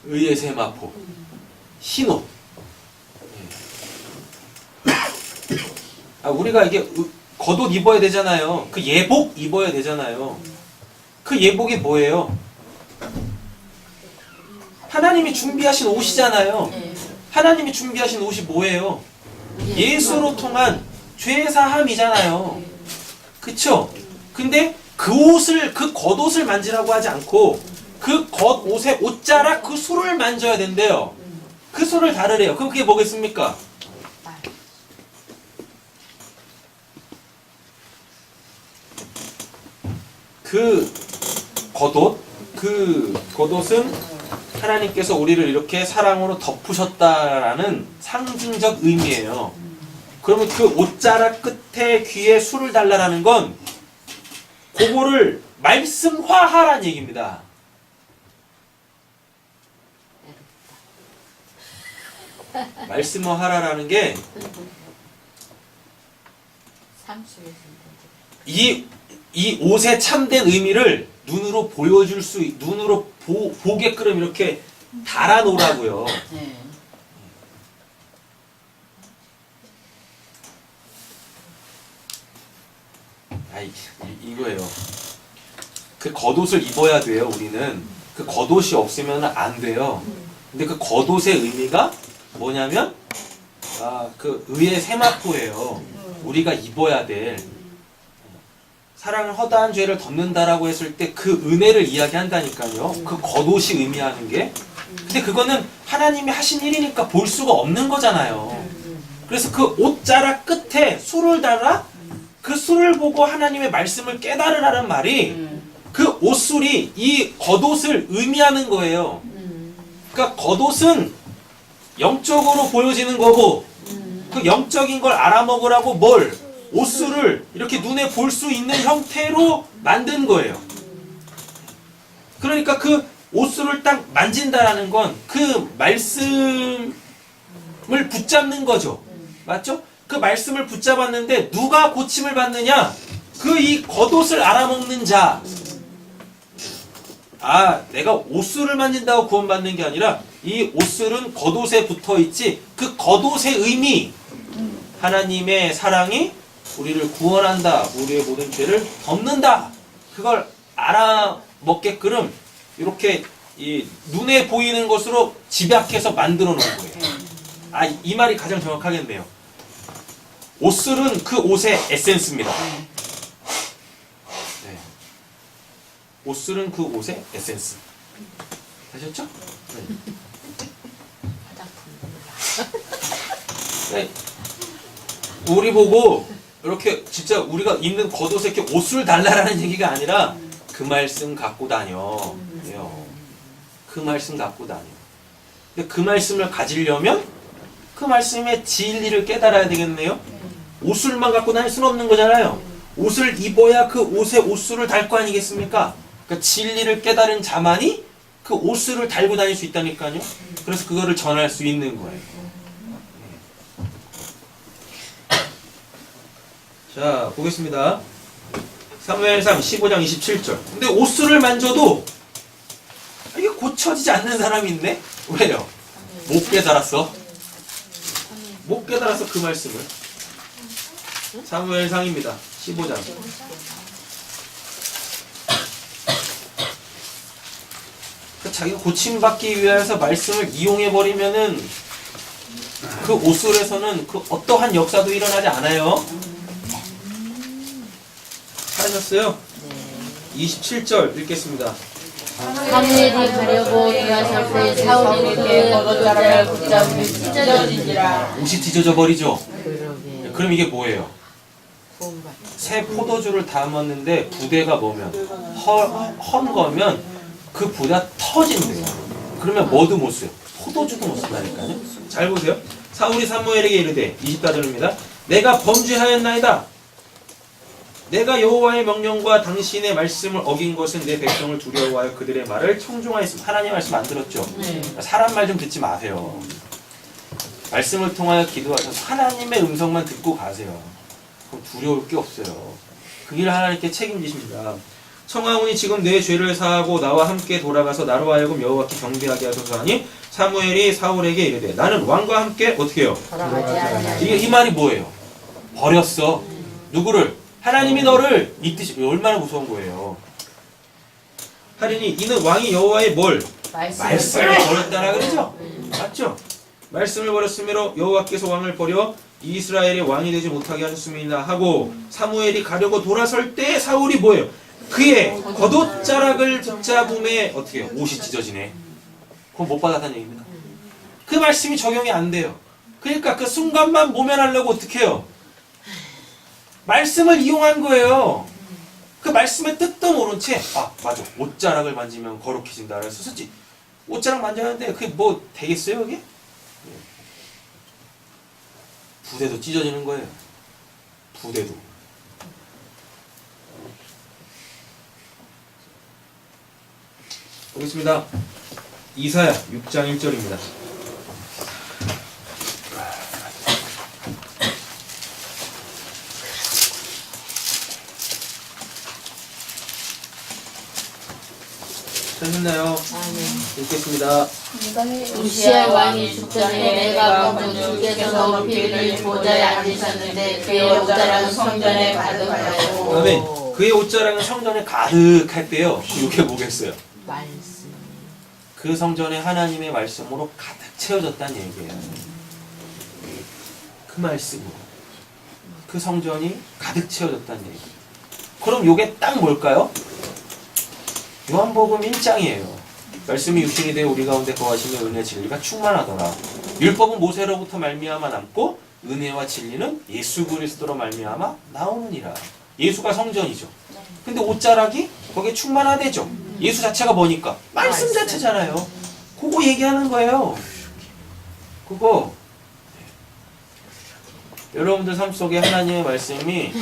의의 세마포, 흰옷. 우리가 이게 겉옷 입어야 되잖아요. 그 예복 입어야 되잖아요. 그 예복이 뭐예요? 하나님이 준비하신 옷이잖아요. 하나님이 준비하신 옷이 뭐예요? 예수로 통한 죄사함이잖아요. 그쵸? 근데 그 옷을, 그 겉옷을 만지라고 하지 않고 그 겉옷의 옷자락 그 술을 만져야 된대요. 그 술을 다르래요. 그럼 그게 뭐겠습니까? 그 겉옷은 하나님께서 우리를 이렇게 사랑으로 덮으셨다라는 상징적 의미예요. 그러면 그 옷자락 끝에 귀에 술을 달라라는 건 그거를 말씀화하라는 얘기입니다. 말씀화하라라는 게 이 옷의 참된 의미를 눈으로 보여줄 수, 눈으로 보게끔 이렇게 달아놓으라고요. 이거예요. 그 겉옷을 입어야 돼요, 우리는. 그 겉옷이 없으면 안 돼요. 근데 그 겉옷의 의미가 뭐냐면, 그 의의 세마포예요. 우리가 입어야 될. 사랑을 허다한 죄를 덮는다라고 했을 때 그 은혜를 이야기한다니까요. 그 겉옷이 의미하는 게. 근데 그거는 하나님이 하신 일이니까 볼 수가 없는 거잖아요. 그래서 그 옷자락 끝에 술을 달아 그 술을 보고 하나님의 말씀을 깨달으라는 말이 그 옷술이 이 겉옷을 의미하는 거예요. 그러니까 겉옷은 영적으로 보여지는 거고 그 영적인 걸 알아먹으라고 뭘 옷술을 이렇게 눈에 볼 수 있는 형태로 만든 거예요. 그러니까 그 옷술을 딱 만진다라는 건 그 말씀을 붙잡는 거죠. 맞죠? 그 말씀을 붙잡았는데 누가 고침을 받느냐? 그 이 겉옷을 알아먹는 자. 아, 내가 옷술을 만진다고 구원받는 게 아니라 이 옷술은 겉옷에 붙어있지 그 겉옷의 의미 하나님의 사랑이 우리를 구원한다. 우리의 모든 죄를 덮는다. 그걸 알아먹게끔 이렇게 이 눈에 보이는 것으로 집약해서 만들어 놓은 거예요. 아, 이 말이 가장 정확하겠네요. 옷술은 그 옷의 에센스입니다. 네. 옷술은 그 옷의 에센스. 아셨죠? 네. 우리 보고 이렇게 진짜 우리가 입는 겉옷에 이렇게 옷을 달라라는 얘기가 아니라 그 말씀 갖고 다녀. 그 말씀 갖고 다녀. 근데 그 말씀을 가지려면 그 말씀의 진리를 깨달아야 되겠네요. 옷술만 갖고 다닐 수는 없는 거잖아요. 옷을 입어야 그 옷에 옷술을 달 거 아니겠습니까? 그러니까 진리를 깨달은 자만이 그 옷술을 달고 다닐 수 있다니까요. 그래서 그거를 전할 수 있는 거예요. 자, 보겠습니다. 사무엘상 15장 27절. 근데 옷술을 만져도 이게 고쳐지지 않는 사람이 있네? 왜요? 못 깨달았어. 못 깨달아서 그 말씀을. 사무엘상입니다. 15장. 자기가 고침받기 위해서 말씀을 이용해버리면은 그 옷술에서는 그 어떠한 역사도 일어나지 않아요. 하셨어요? 27절 읽겠습니다. 사무엘이 가려고 돌아설 때 사울이 그의 겉옷자락을 붙잡으며 찢어지니라. 옷이 찢어져 버리죠? 그럼 이게 뭐예요? 새 포도주를 담았는데 부대가 뭐면 헌 거면 그 부대가 터진대요. 그러면 뭐도 못 써요. 포도주도 못 쓴다니까요. 잘 보세요. 사울이 사무엘에게 이르되 24절입니다. 내가 범죄하였나이다. 내가 여호와의 명령과 당신의 말씀을 어긴 것은 내 백성을 두려워하여 그들의 말을 청종하였습니다. 하나님의 말씀 안 들었죠? 사람 말 좀 듣지 마세요. 말씀을 통하여 기도하셔서 하나님의 음성만 듣고 가세요. 그럼 두려울 게 없어요. 그 일을 하나님께 책임지십니다. 청하오니 지금 내 죄를 사하고 나와 함께 돌아가서 나로 하여금 여호와께 경배하게 하소서 하니 사무엘이 사울에게 이르되 나는 왕과 함께 어떻게 해요? 이 말이 뭐예요? 버렸어. 누구를? 하나님이 너를 이 뜻이 얼마나 무서운 거예요. 하리니 이는 왕이 여호와의 뭘? 말씀을 버렸다라 그러죠? 맞죠? 말씀을 버렸으므로 여호와께서 왕을 버려 이스라엘의 왕이 되지 못하게 하셨습니다 하고 사무엘이 가려고 돌아설 때 사울이 뭐예요? 그의 겉옷자락을 붙잡음에 어떻게 해요? 옷이 찢어지네. 그건 못 받았다는 얘기입니다. 그 말씀이 적용이 안 돼요. 그러니까 그 순간만 모면하려고 어떻게 해요? 말씀을 이용한 거예요. 그 말씀의 뜻도 모른 채, 아, 맞아. 옷자락을 만지면 거룩해진다. 그래서 썼지. 옷자락 만졌는데 그게 뭐 되겠어요, 그게? 부대도 찢어지는 거예요. 부대도. 보겠습니다. 이사야 6장 1절입니다. 찾았나요? 읽겠습니다. 우시야 왕이 죽전에 내가 먼저 주께서 높이 들 보좌에 앉으셨는데 그의 옷자락은 성전에 가득하고. 아멘. 그의 옷자락은 성전에 가득했대요. 이렇게 보겠어요. 그 성전에 하나님의 말씀으로 가득 채워졌다는 얘기예요. 그 말씀으로. 그 성전이 가득 채워졌다는 얘기예요. 그럼 요게 딱 뭘까요? 요한복음 1장이에요. 말씀이 육신이 되어 우리 가운데 거하시며 은혜 진리가 충만하더라. 율법은 모세로부터 말미암아 남고 은혜와 진리는 예수 그리스도로 말미암아 나오느니라. 예수가 성전이죠. 근데 옷자락이 거기에 충만하대죠. 예수 자체가 뭐니까? 말씀 자체잖아요. 그거 얘기하는 거예요. 그거 여러분들 삶 속에 하나님의 말씀이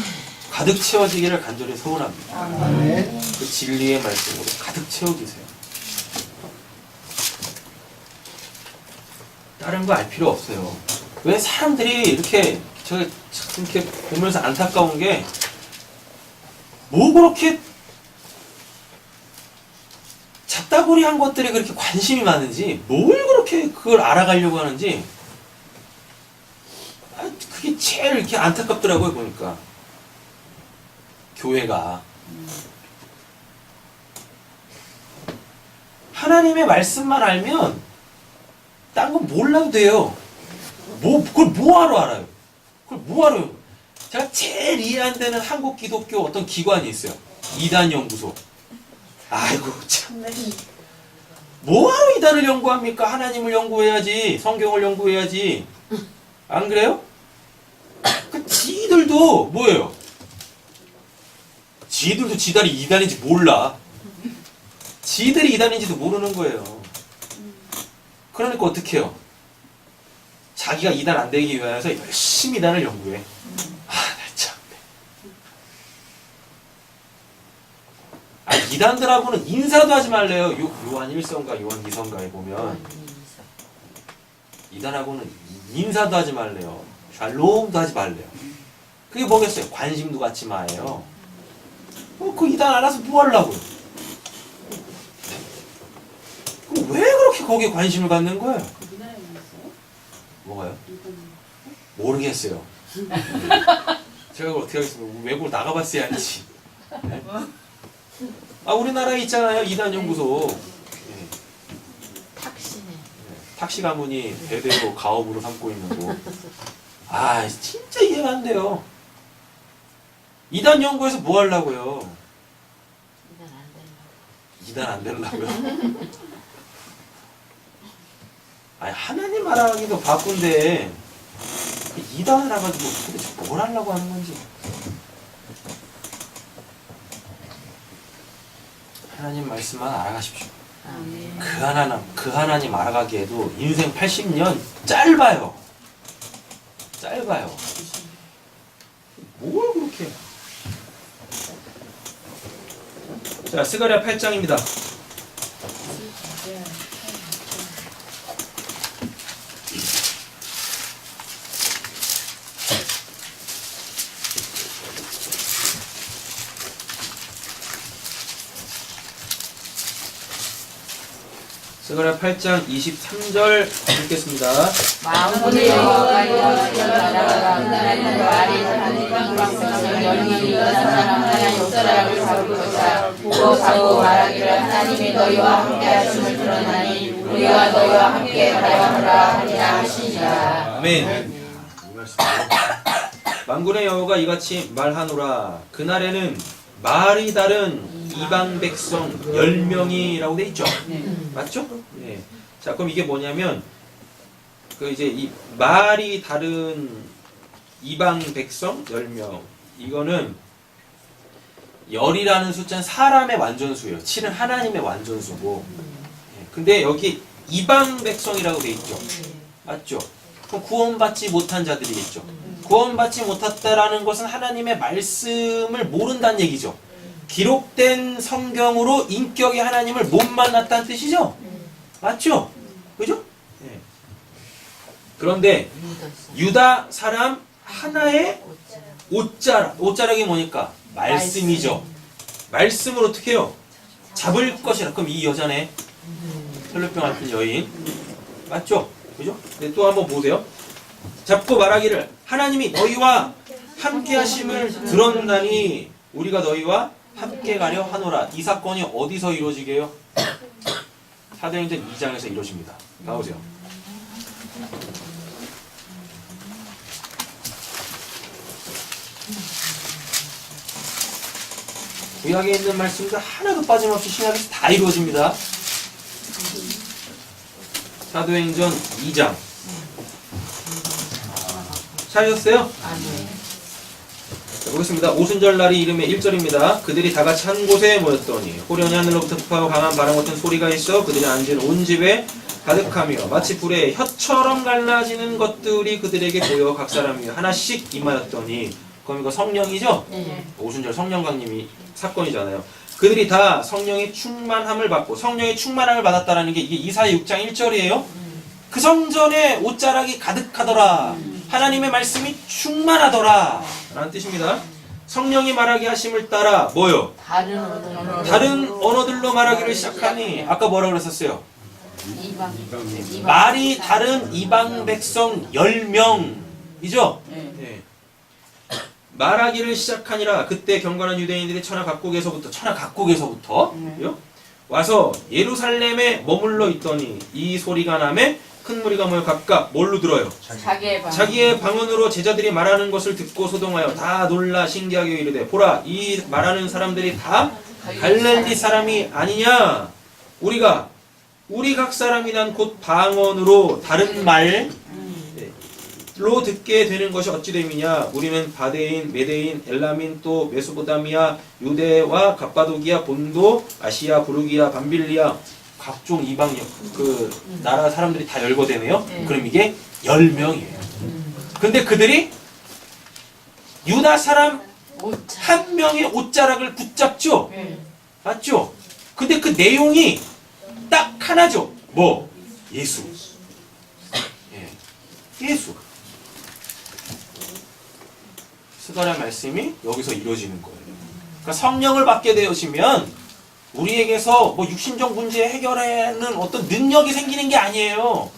가득 채워지기를 간절히 소원합니다. 그 진리의 말씀으로 가득 채워주세요. 다른 거 알 필요 없어요. 왜 사람들이 이렇게 제가 참 이렇게 보면서 안타까운 게 뭐 그렇게 잡다구리한 것들에 그렇게 관심이 많은지 뭘 그렇게 그걸 알아가려고 하는지 그게 제일 이렇게 안타깝더라고요. 보니까 교회가 하나님의 말씀만 알면 딴 건 몰라도 돼요. 그걸 뭐하러 알아요? 그걸 뭐하러? 제가 제일 이해 안 되는 한국 기독교 어떤 기관이 있어요. 이단 연구소. 아이고 참네. 뭐하러 이단을 연구합니까? 하나님을 연구해야지. 성경을 연구해야지. 안 그래요? 그 지들도 뭐예요? 지들도 지단이 이단인지 몰라. 지들이 이단인지도 모르는 거예요. 그러니까 어떻게 해요? 자기가 이단 안 되기 위해서 열심히 이단을 연구해. 이단들하고는 인사도 하지 말래요. 요한 1서인가 요한 2서인가에 보면 이단하고는 인사도 하지 말래요. 샬롬도 하지 말래요. 그게 뭐겠어요? 관심도 갖지 마요. 그 이단 알아서 뭐 하려고요? 왜 그렇게 거기에 관심을 갖는 거예요? 뭐가요? 모르겠어요. 제가 그걸 어떻게 하겠습니까? 외국으로 나가봤어야 하지. 네? 우리나라에 있잖아요. 이단 연구소. 네. 탁시 가문이 대대로 가업으로 삼고 있는 곳. 진짜 이해가 안 돼요. 이단 연구에서 뭐 하려고요? 이단 안 되려고요? 하나님 알아가기도 바쁜데 이단을 해가지고 도대체 뭘 하려고 하는 건지. 하나님 말씀만 알아가십시오. 그 하나님 알아가기에도 인생 80년 짧아요. 뭘 그렇게. 자, 스가랴 8장입니다. 스가랴 8장 23절 읽겠습니다. 만군의 여호와가 이루어지려다가 그날에는 말이 하나님과 백성을 열심히 일어난 사람 하나의 옷자락을 잡을 것이다. 보고 가고 말하기를 하나님이 너희와 함께 하심을 들었나니 우리가 너희와 함께 가려하라 하리라 하시니라. 아멘. 만군의 여호와가 이같이 말하노라. 그날에는 말이 다른 이방 백성 10명이라고 돼 있죠? 맞죠? 네. 자, 그럼 이게 뭐냐면 이제 이 말이 다른 이방 백성 10명. 이거는 열이라는 숫자는 사람의 완전수예요. 7은 하나님의 완전수고. 근데 여기 이방 백성이라고 돼 있죠? 맞죠? 그럼 구원받지 못한 자들이겠죠? 구원받지 못했다라는 것은 하나님의 말씀을 모른다는 얘기죠. 기록된 성경으로 인격의 하나님을 못 만났다는 뜻이죠? 맞죠? 그죠? 네. 그런데 유다 사람 하나의 옷자락이 뭐니까? 말씀이죠. 말씀을 어떻게 해요? 잡을 것이라. 그럼 이 여자네. 혈루병 앓던 여인. 맞죠? 그죠? 네, 또 한번 보세요. 잡고 말하기를 하나님이 너희와 함께 하심을 들었나니 우리가 너희와 함께 가려 하노라. 이 사건이 어디서 이루어지게 해요? 사도행전 2장에서 이루어집니다. 나오세요. 구약에 있는 말씀들 하나도 빠짐없이 신약에서 다 이루어집니다. 사도행전 2장. 찾으셨어요? 자, 보겠습니다. 오순절 날이 이름의 1절입니다. 그들이 다 같이 한 곳에 모였더니 호련히 하늘로부터 급하고 강한 바람 같은 소리가 있어 그들이 앉은 온 집에 가득하며 마치 불에 혀처럼 갈라지는 것들이 그들에게 보여 각 사람이 하나씩 임하였더니, 그럼 이거 성령이죠? 오순절 성령 강림이 사건이잖아요. 그들이 다 성령의 충만함을 받고, 성령의 충만함을 받았다라는 게 이게 이사야 6장 1절이에요. 그 성전에 옷자락이 가득하더라. 하나님의 말씀이 충만하더라 라는 뜻입니다. 성령이 말하게 하심을 따라 뭐요? 다른 언어들로 말하기를 시작하니, 아까 뭐라 그랬었어요? 말이 다른 이방 백성 10명이죠? 네. 말하기를 시작하니라. 그때 경건한 유대인들이 천하 각국에서부터 와서 예루살렘에 머물러 있더니 이 소리가 나매 큰 무리가 모여 각각 뭘로 들어요? 자기의 방언으로 제자들이 말하는 것을 듣고 소동하여 다 놀라 신기하게 이르되, 보라, 이 말하는 사람들이 다 갈릴리 사람이 아니냐? 우리 각 사람이 난 곧 방언으로 다른 말로 듣게 되는 것이 어찌 됨이냐? 우리는 바데인, 메데인, 엘라민, 또 메소포타미아, 유대와 갑바도기아, 본도, 아시아, 부르기아, 밤빌리아, 각종 이방 그 나라 사람들이 다 열거되네요. 그럼 이게 10명이에요. 근데 그들이 유다 사람 한 명의 옷자락을 붙잡죠? 맞죠? 근데 그 내용이 딱 하나죠. 뭐? 예수. 예수. 스가랴 말씀이 여기서 이루어지는 거예요. 그러니까 성령을 받게 되어지면 우리에게서 뭐 육신적 문제 해결하는 어떤 능력이 생기는 게 아니에요.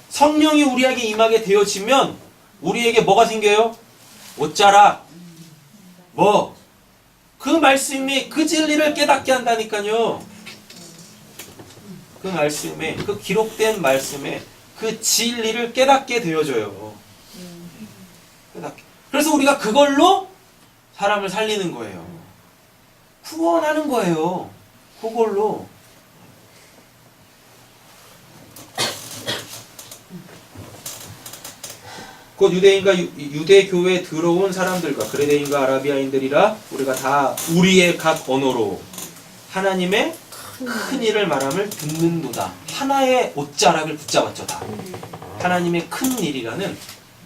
성령이 우리에게 임하게 되어지면 우리에게 뭐가 생겨요? 옷자락. 뭐? 그 말씀이 그 진리를 깨닫게 한다니까요. 그 말씀에, 그 기록된 말씀에 그 진리를 깨닫게 되어져요. 깨닫게. 그래서 우리가 그걸로 사람을 살리는 거예요. 구원하는 거예요. 그걸로. 곧 유대인과 유대교회에 들어온 사람들과 그레데인과 아라비아인들이라 우리가 다 우리의 각 언어로 하나님의 큰 일을 말함을 듣는도다. 하나의 옷자락을 붙잡았죠. 다. 하나님의 큰 일이라는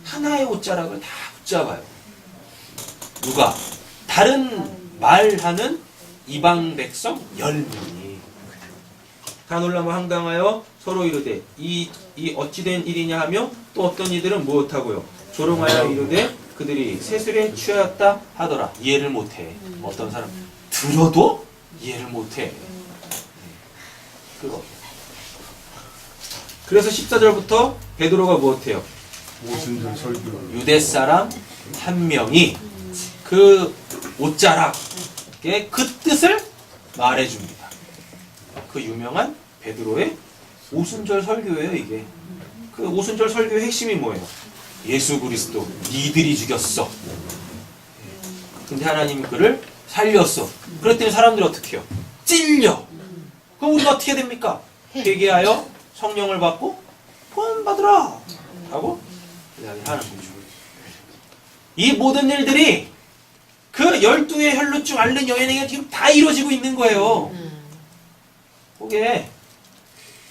하나의 옷자락을 다 붙잡아요. 누가? 다른 말하는 이방 백성 10명이 다 놀라며 황당하여 서로 이르되 이 어찌된 일이냐 하며, 또 어떤 이들은 무엇하고요? 조롱하여 이르되 그들이 세술에 취하였다 하더라. 이해를 못해. 어떤 사람 들어도 이해를 못해. 그거. 그래서 14절부터 베드로가 무엇해요? 유대 사람 한 명이 그 옷자락의 그 뜻을 말해줍니다. 그 유명한 베드로의 오순절 설교예요. 이게 그 오순절 설교의 핵심이 뭐예요? 예수 그리스도 니들이 죽였어. 근데 하나님이 그를 살렸어. 그랬더니 사람들이 어떻게 해요? 찔려. 그럼 우리가 어떻게 됩니까? 회개하여 성령을 받고 구원 받으라 하고 하는 거죠. 이 모든 일들이 그 12의 혈루증 앓는 여인에게 지금 다 이루어지고 있는 거예요. 그게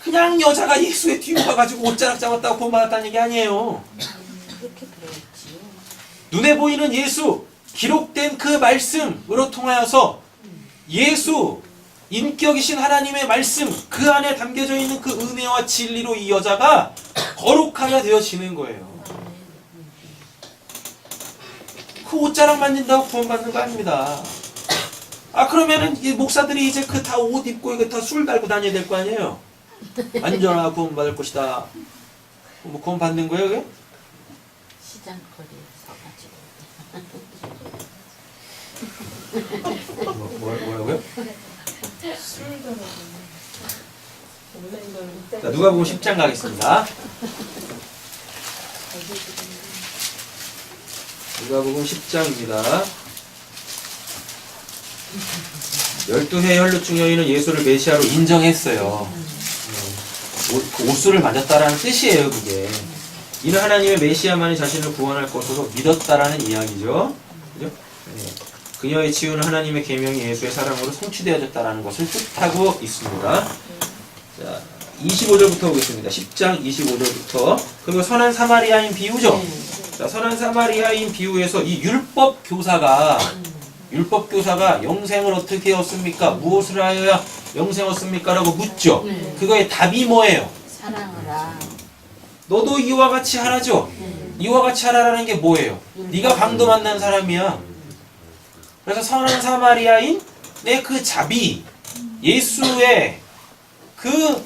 그냥 여자가 예수의 뒤로 가가지고 옷자락 잡았다고 구원 받았다는 얘기 아니에요. 눈에 보이는 예수, 기록된 그 말씀으로 통하여서 예수, 인격이신 하나님의 말씀, 그 안에 담겨져 있는 그 은혜와 진리로 이 여자가 거룩하게 되어지는 거예요. 그 옷자락 만진다고 구원받는 거 아닙니다. 아, 그러면은 이 목사들이 이제 그 다 옷 입고 이거 다 술 달고 다녀야 될 거 아니에요? 안전하 구원받을 것이다. 뭐 구원 받는 거예요, 그게? 시장거리에서 가지고. 뭐라고요? 자, 누가복음 10장 가겠습니다. 누가복음 10장입니다. 12해 혈루증 여인은 예수를 메시아로 인정했어요. 그 옷수를 만졌다라는 뜻이에요, 그게. 이는 하나님의 메시아만이 자신을 구원할 것으로 믿었다라는 이야기죠. 그죠? 네. 그녀의 치유는 하나님의 계명이 예수의 사랑으로 성취되어졌다라는 것을 뜻하고 있습니다. 자, 25절부터 보겠습니다. 10장 25절부터. 그리고 선한 사마리아인 비유죠. 자, 선한 사마리아인 비유에서 이 율법 교사가 영생을 어떻게 얻습니까? 무엇을 하여야 영생 얻습니까? 라고 묻죠. 그거의 답이 뭐예요? 사랑하라. 너도 이와 같이 하라죠. 이와 같이 하라라는 게 뭐예요? 네가 강도 만난 사람이야. 그래서 선한 사마리아인 내 그 자비, 예수의 그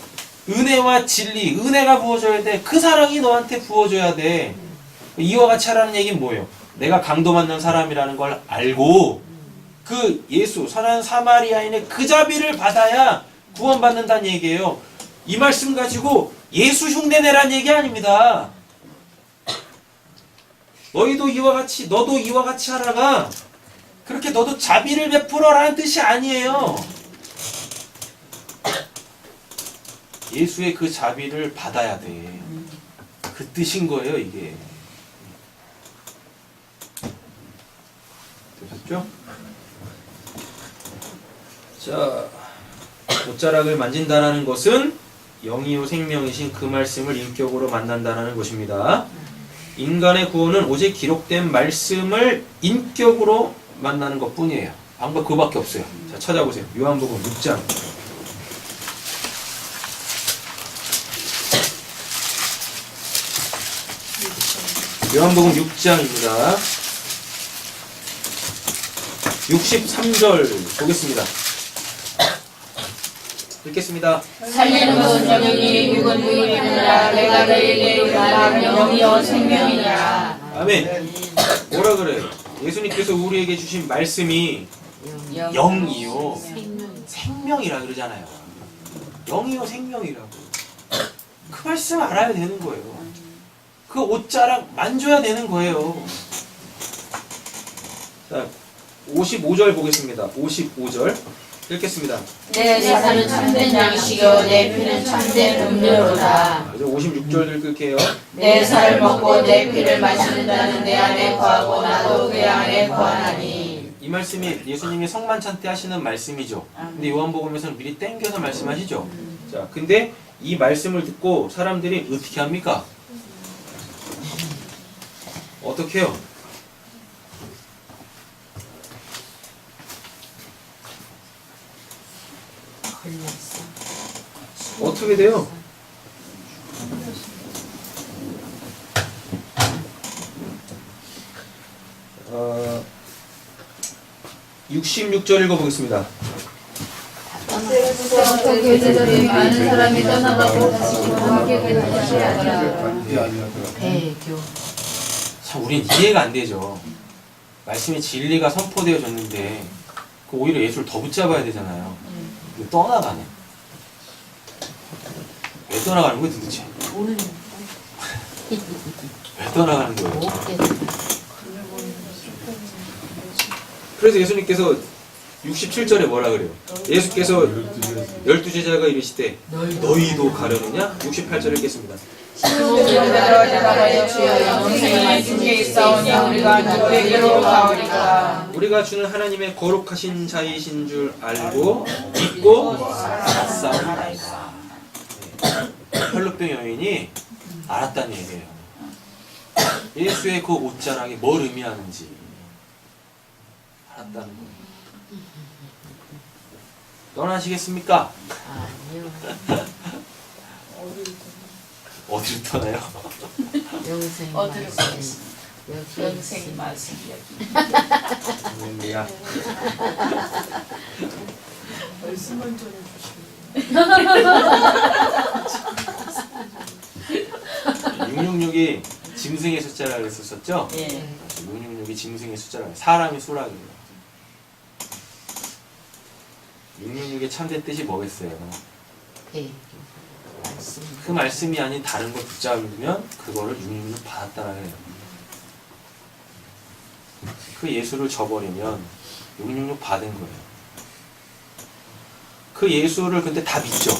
은혜와 진리, 은혜가 부어져야 돼. 그 사랑이 너한테 부어져야 돼. 이와 같이 하라는 얘기는 뭐예요? 내가 강도 만난 사람이라는 걸 알고 그 예수, 선한 사마리아인의 그 자비를 받아야 구원받는다는 얘기예요. 이 말씀 가지고 예수 흉내내란 얘기 아닙니다. 너도 이와 같이 하라가 그렇게 너도 자비를 베풀어라는 뜻이 아니에요. 예수의 그 자비를 받아야 돼. 그 뜻인 거예요, 이게. 되셨죠? 자, 옷자락을 만진다라는 것은 영이요 생명이신 그 말씀을 인격으로 만난다는 것입니다. 인간의 구원은 오직 기록된 말씀을 인격으로 만나는 것 뿐이에요. 방법 그거밖에 없어요. 자, 찾아보세요. 요한복음 6장. 요한복음 6장입니다. 63절 보겠습니다. 읽겠습니다. 살리는 것은 영이니 육은 육이니라. 내가 너희에게 말한 영이요 생명이니라. 아멘. 뭐라 그래요? 예수님께서 우리에게 주신 말씀이 영이요 생명이라 그러잖아요. 영이요 생명이라고. 그 말씀 알아야 되는 거예요. 그 옷자락 만져야 되는 거예요. 자, 55절 보겠습니다. 55절 읽겠습니다. 내 살은 참된 양식이요 내 피는 참된 음료로다. 이제 56절 읽을게요. 내 살을 먹고 내 피를 마시는 자는 내 안에 거하고 나도 그 안에 거하나니. 이 말씀이 예수님이 성만찬 때 하시는 말씀이죠. 근데 요한복음에서는 미리 땡겨서 말씀하시죠. 자, 근데 이 말씀을 듣고 사람들이 어떻게 합니까? 어떻게 해요? 어떻게 돼요? 66절 읽어보겠습니다. 많은 사람이 떠나가고 다시 돌아가게 될 것이라. 배교. 참 우린 이해가 안 되죠. 말씀의 진리가 선포되어졌는데 그 오히려 예수를 더 붙잡아야 되잖아요. 근데 떠나가네. 왜 떠나가는 거예요 도대체? 왜 떠나가는 거예요? 그래서 예수님께서 67절에 뭐라 그래요? 예수께서 12제자가 이르시되 너희도 가려느냐? 68절 읽겠습니다. 우리가 주는 하나님의 거룩하신 자이신 줄 알고 믿고 싸우나이다. 혈루병 여인이 알았다는 얘기예요. 예수의 그 옷자락이 뭘 의미하는지 알았다는 거예요. 떠나시겠습니까? 아니요. 어디로 떠나요? 영생 어디로 말씀. 영생이 말씀 여기. 할렐루야. 말씀을 전해주시면 666이 짐승의 숫자라고 했었었죠? 예. 666이 짐승의 숫자라고 해요. 사람이 수락이에요. 666의 참된 뜻이 뭐겠어요? 배교. 말씀. 그 말씀이 아닌 다른 걸 붙잡으면 그거를 666 받았다라고 해요. 그 예수를 저버리면 666 받은 거예요. 그 예수를 근데 다 믿죠.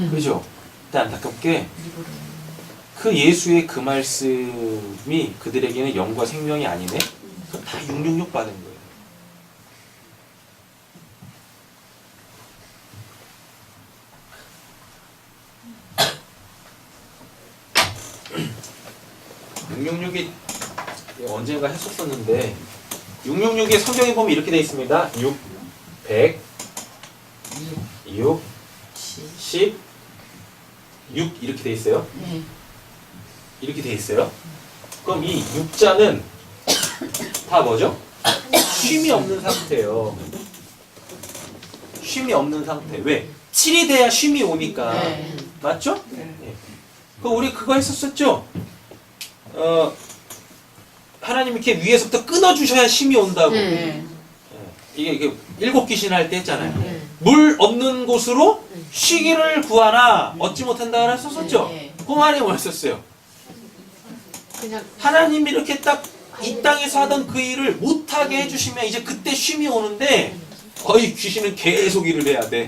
그죠? 근데 안타깝게 그 예수의 그 말씀이 그들에게는 영과 생명이 아니네? 그건 다 666 받은 거예요. (666이) 언젠가 했었었는데 666이 성경에 보면 이렇게 돼 있습니다. 6, 100, 6, 10, 6 이렇게 돼 있어요. 이렇게 돼 있어요. 그럼 이 6자는 다 뭐죠? 쉼이 없는 상태예요. 쉼이 없는 상태. 왜? 7이 돼야 쉼이 오니까. 맞죠? 네. 우리 그거 했었었죠? 하나님 이렇게 위에서부터 끊어주셔야 쉼이 온다고. 이게 7 귀신 할 때 했잖아요. 물 없는 곳으로 쉬기를 구하나 얻지 못한다 했었었죠? 그 말이 뭐였었어요? 하나님이 이렇게 딱 이 땅에서 하던 그 일을 못하게 해주시면 이제 그때 쉼이 오는데 거의 귀신은 계속 일을 해야 돼.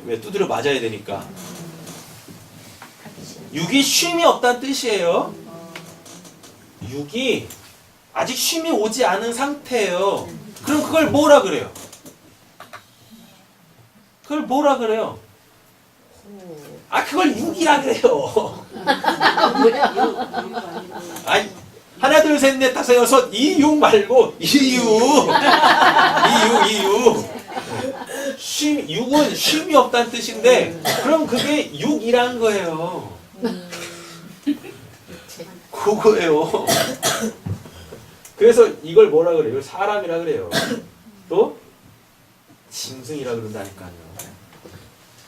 왜? 두드려 맞아야 되니까. 6이 쉼이 없다는 뜻이에요. 6이 아직 쉼이 오지 않은 상태예요. 그럼 그걸 뭐라 그래요? 그걸 뭐라 그래요? 그걸 6이라 그래요. 아니, 하나, 둘, 셋, 넷, 다섯, 여섯, 2, 6 말고 2, 6. 2, 6. 6은 쉼이 없다는 뜻인데, 그럼 그게 6이란 거예요. 그거예요. 그래서 이걸 뭐라 그래요? 이걸 사람이라 그래요. 또 짐승이라 그런다니까요.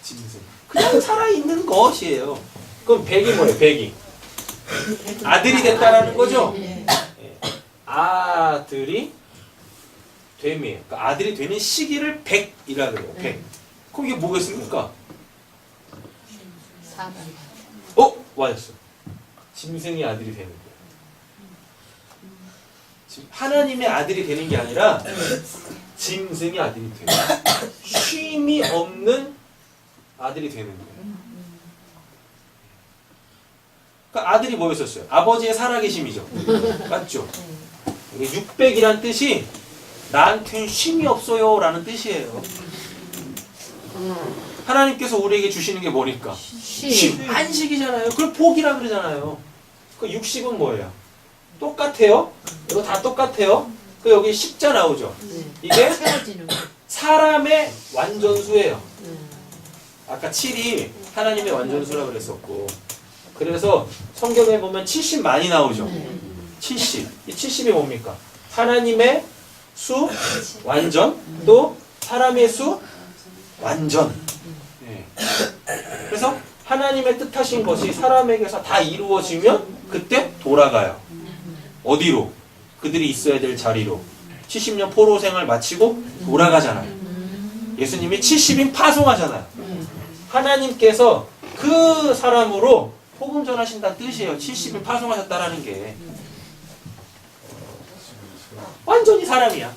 짐승. 그냥 살아있는 것이에요. 그럼 백이 뭐예요? 백이. 아들이 됐다라는 거죠? 아들이 됨이에요. 그러니까 아들이 되는 시기를 백이라 그래요. 백. 그럼 이게 뭐겠습니까? 맞았어. 짐승이 아들이 되는 거예요. 하나님의 아들이 되는 게 아니라 짐승이 아들이 돼요. 쉼이 없는 아들이 되는 거예요. 그러니까 아들이 뭐였었어요? 아버지의 살아계심이죠. 맞죠? 600이란 뜻이 나한테는 쉼이 없어요 라는 뜻이에요. 하나님께서 우리에게 주시는 게 뭐니까? 쉼. 안식이잖아요. 그걸 복이라 그러잖아요. 그 60은 뭐예요? 똑같아요. 이거 다 똑같아요. 그 여기 십자 나오죠. 이게 사람의 완전수예요. 아까 7이 하나님의 완전수라고 그랬었고, 그래서 성경에 보면 70 많이 나오죠. 70. 이 70이 뭡니까? 하나님의 수 완전, 또 사람의 수 완전. 그래서 하나님의 뜻하신 것이 사람에게서 다 이루어지면 그때 돌아가요. 어디로? 그들이 있어야 될 자리로. 70년 포로 생활 마치고 돌아가잖아요. 예수님이 70인 파송하잖아요. 하나님께서 그 사람으로 복음 전하신다는 뜻이에요. 70인 파송하셨다라는 게. 완전히 사람이야.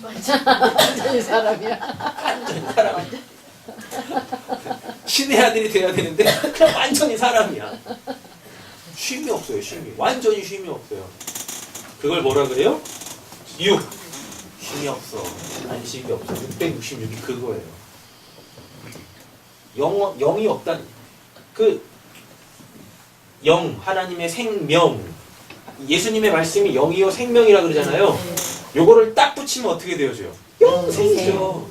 완전히 사람이야. 완전히 사람이야. 신의 아들이 돼야 되는데 그냥 완전히 사람이야. 쉼이 없어요. 쉼이. 완전히 쉼이 없어요. 그걸 뭐라 그래요? 6. 쉼이 없어. 안식이 없어. 666이 그거예요. 영이 없다는 그 영, 하나님의 생명. 예수님의 말씀이 영이요 생명이라 그러잖아요. 요거를 딱 붙이면 어떻게 되어져요? 영생이죠.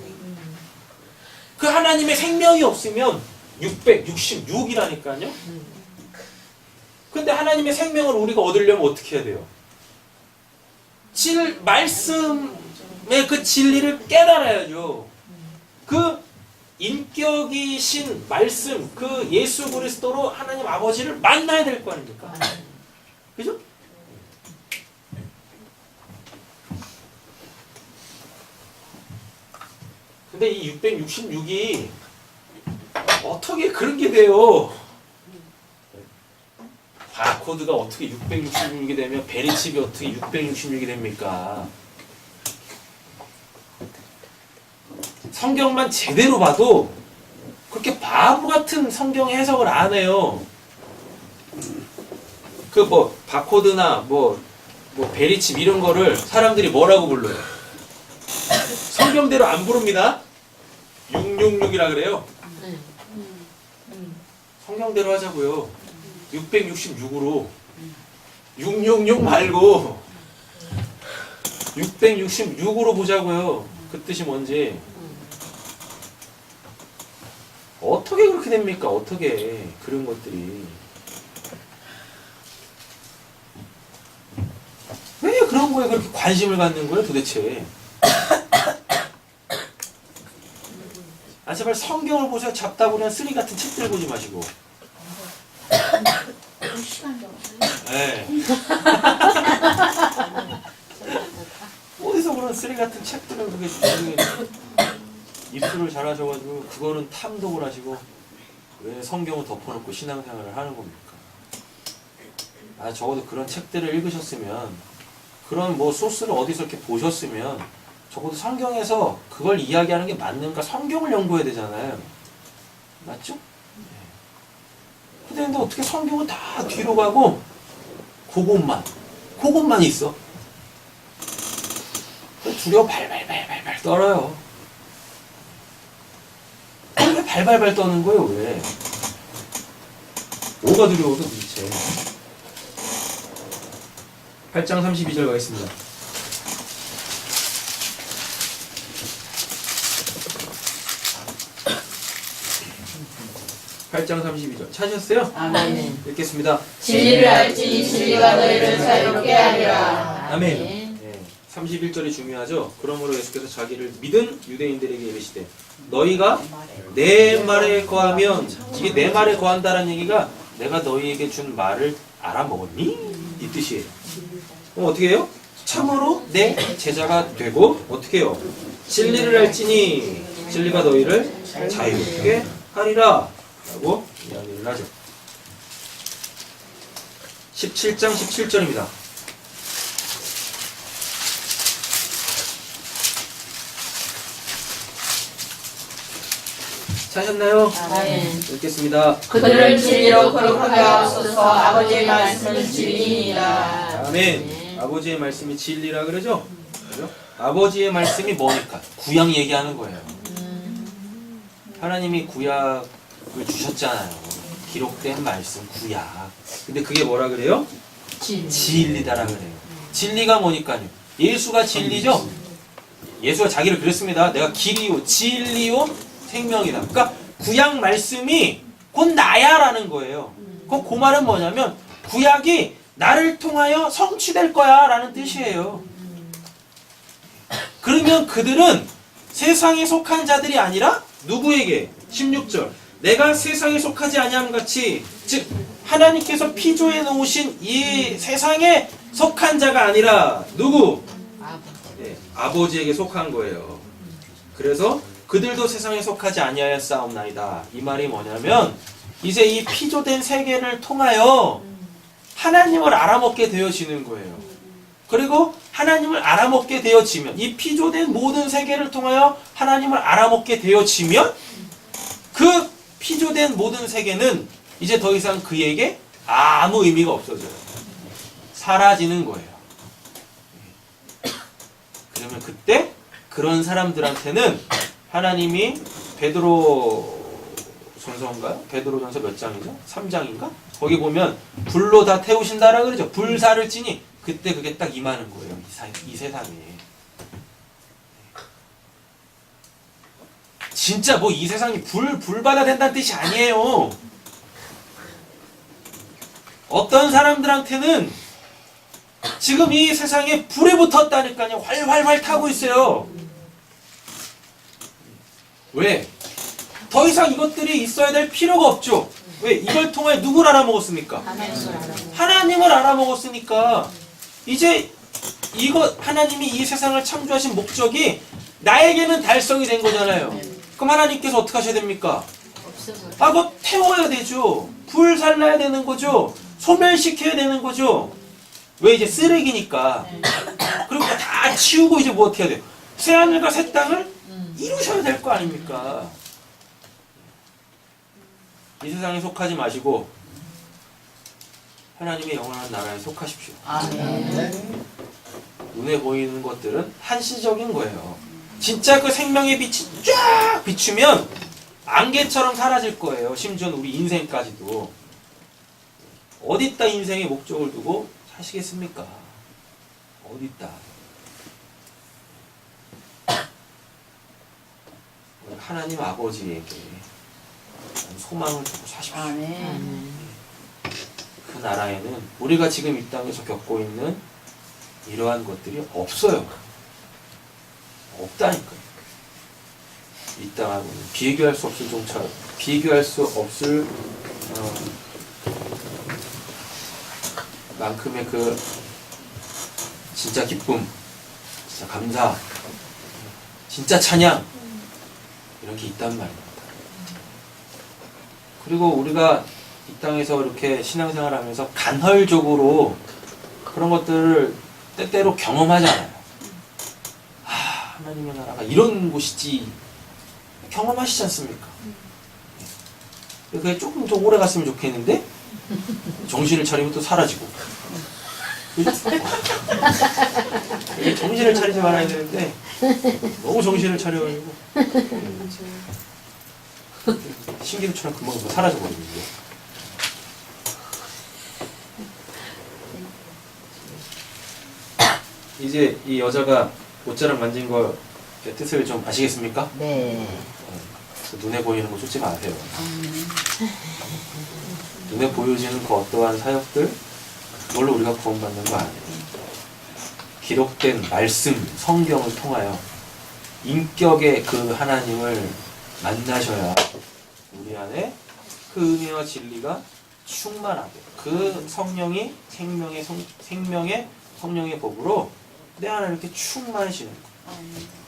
그 하나님의 생명이 없으면 666이라니까요. 근데 하나님의 생명을 우리가 얻으려면 어떻게 해야 돼요? 말씀의 그 진리를 깨달아야죠. 그 인격이신 말씀, 그 예수 그리스도로 하나님 아버지를 만나야 될 거 아닙니까? 그죠? 근데 이 666이 어떻게 그런 게 돼요? 바코드가 어떻게 666이 되면 베리칩이 어떻게 666이 됩니까? 성경만 제대로 봐도 그렇게 바보 같은 성경 해석을 안 해요. 그 뭐 바코드나 뭐 베리칩 이런 거를 사람들이 뭐라고 불러요? 성경대로 안 부릅니다. 666이라 그래요. 성경대로 하자고요. 666으로 666 말고 666으로 보자고요. 그 뜻이 뭔지. 어떻게 그렇게 됩니까? 어떻게 그런 것들이. 왜 그런 거에 그렇게 관심을 갖는 거예요 도대체? 아 제발 성경을 보세요. 잡다보면 쓰리 같은 책들 보지 마시고. 시간도 없어요. 네. 어디서 그런 쓰리 같은 책들을 그게 입술을 잘하셔가지고 그거는 탐독을 하시고 왜 성경을 덮어놓고 신앙생활을 하는 겁니까? 아 적어도 그런 책들을 읽으셨으면 그런 뭐 소스를 어디서 이렇게 보셨으면 적어도 성경에서 그걸 이야기하는 게 맞는가 성경을 연구해야 되잖아요. 맞죠? 근데 어떻게 성경은 다 뒤로 가고 그것만 있어. 두려워 발발발발발 떨어요. 왜 발발발 떠는 거예요 왜? 뭐가 두려워서 도대체. 8장 32절 가겠습니다. 8장 32절 찾으셨어요? 아멘. 읽겠습니다. 진리를 알지니 진리가 너희를 자유롭게 하리라. 아멘. 네, 31절이 중요하죠. 그러므로 예수께서 자기를 믿은 유대인들에게 이르시되 너희가 내 말에 거하면 이게 내 말에 거한다는 얘기가 내가 너희에게 준 말을 알아먹었니? 이 뜻이에요. 그럼 어떻게 해요? 참으로 내 제자가 되고 어떻게 해요? 진리를 알지니 진리가 너희를 자유롭게 하리라 라고 이야기를 하죠. 17장 17절입니다. 찾으셨나요? 아멘. 읽겠습니다. 그들을 진리로 거룩하게 하옵소서. 아버지의 말씀은 진리이니라. 아멘. 아버지의 말씀이 진리라 그러죠? 그죠? 아버지의 말씀이 뭐니까? 구약 얘기하는 거예요. 하나님이 구약을 주셨잖아요. 기록된 말씀, 구약. 근데 그게 뭐라 그래요? 진리다라 그래요. 진리가 뭐니까요? 예수가 진리죠? 예수가 자기를 그랬습니다. 내가 길이요, 진리요, 생명이다. 그러니까 구약 말씀이 곧 나야라는 거예요. 그 말은 뭐냐면 구약이 나를 통하여 성취될 거야 라는 뜻이에요. 그러면 그들은 세상에 속한 자들이 아니라 누구에게? 16절 내가 세상에 속하지 아니함 같이 즉 하나님께서 피조해 놓으신 이 세상에 속한 자가 아니라 누구? 네, 아버지에게 속한 거예요. 그래서 그들도 세상에 속하지 아니하였사옵나이다. 이 말이 뭐냐면 이제 이 피조된 세계를 통하여 하나님을 알아먹게 되어지는 거예요. 그리고 하나님을 알아먹게 되어지면 이 피조된 모든 세계를 통하여 하나님을 알아먹게 되어지면 그 피조된 모든 세계는 이제 더 이상 그에게 아무 의미가 없어져요. 사라지는 거예요. 그러면 그때 그런 사람들한테는 하나님이 베드로전서인가요? 베드로전서 몇 장이죠? 3장인가? 거기 보면 불로 다 태우신다라 그러죠. 불사를 찌니 그때 그게 딱 임하는 거예요. 이 세상에. 진짜 뭐 이 세상이 불받아 된다는 뜻이 아니에요. 어떤 사람들한테는 지금 이 세상에 불이 붙었다니까요. 활활활 타고 있어요. 왜? 더 이상 이것들이 있어야 될 필요가 없죠. 왜? 이걸 통해 누굴 알아먹었습니까? 하나님을 알아먹었으니까 이제 하나님이 이 세상을 창조하신 목적이 나에게는 달성이 된 거잖아요. 그럼 하나님께서 어떻게 하셔야 됩니까? 뭐 태워야 되죠. 불살라야 되는 거죠. 소멸시켜야 되는 거죠. 왜? 이제 쓰레기니까. 그리고 다 치우고 이제 뭐 어떻게 해야 돼요? 새하늘과 새 땅을 이루셔야 될 거 아닙니까? 이 세상에 속하지 마시고 하나님의 영원한 나라에 속하십시오. 아멘. 눈에 보이는 것들은 한시적인 거예요. 진짜 그 생명의 빛이 쫙 비추면 안개처럼 사라질 거예요. 심지어 우리 인생까지도. 어딨다 인생의 목적을 두고 사시겠습니까? 어딨다. 하나님 아버지에게 소망을 두고 사십시오. 아멘. 그 나라에는 우리가 지금 이 땅에서 겪고 있는 이러한 것들이 없어요. 없다니까요. 이 땅하고는 비교할 수 없을 종차, 비교할 수 없을 만큼의 그 진짜 기쁨, 진짜 감사, 진짜 찬양 이런 게 있단 말입니다. 그리고 우리가 이 땅에서 이렇게 신앙생활하면서 간헐적으로 그런 것들을 때때로 경험하잖아요. 하나님의 나라가 이런 곳이지 경험하시지 않습니까? 그게 조금 더 오래 갔으면 좋겠는데 정신을 차리면 또 사라지고. 그죠? 이게 정신을 차리지 말아야 되는데 너무 정신을 차려가지고 신기루처럼 금방 사라져버리는데. 이제 이 여자가 옷자락 만진 거 뜻을 좀 아시겠습니까? 네. 눈에 보이는 거 쫓지 마세요. 눈에 보여지는 그 어떠한 사역들 그걸로 우리가 구원받는 거 아니에요. 기록된 말씀, 성경을 통하여 인격의 그 하나님을 만나셔야 우리 안에 그 은혜와 진리가 충만하게 그 성령이 생명의 성령의 법으로 내 안에 이렇게 충만해지는 거예요.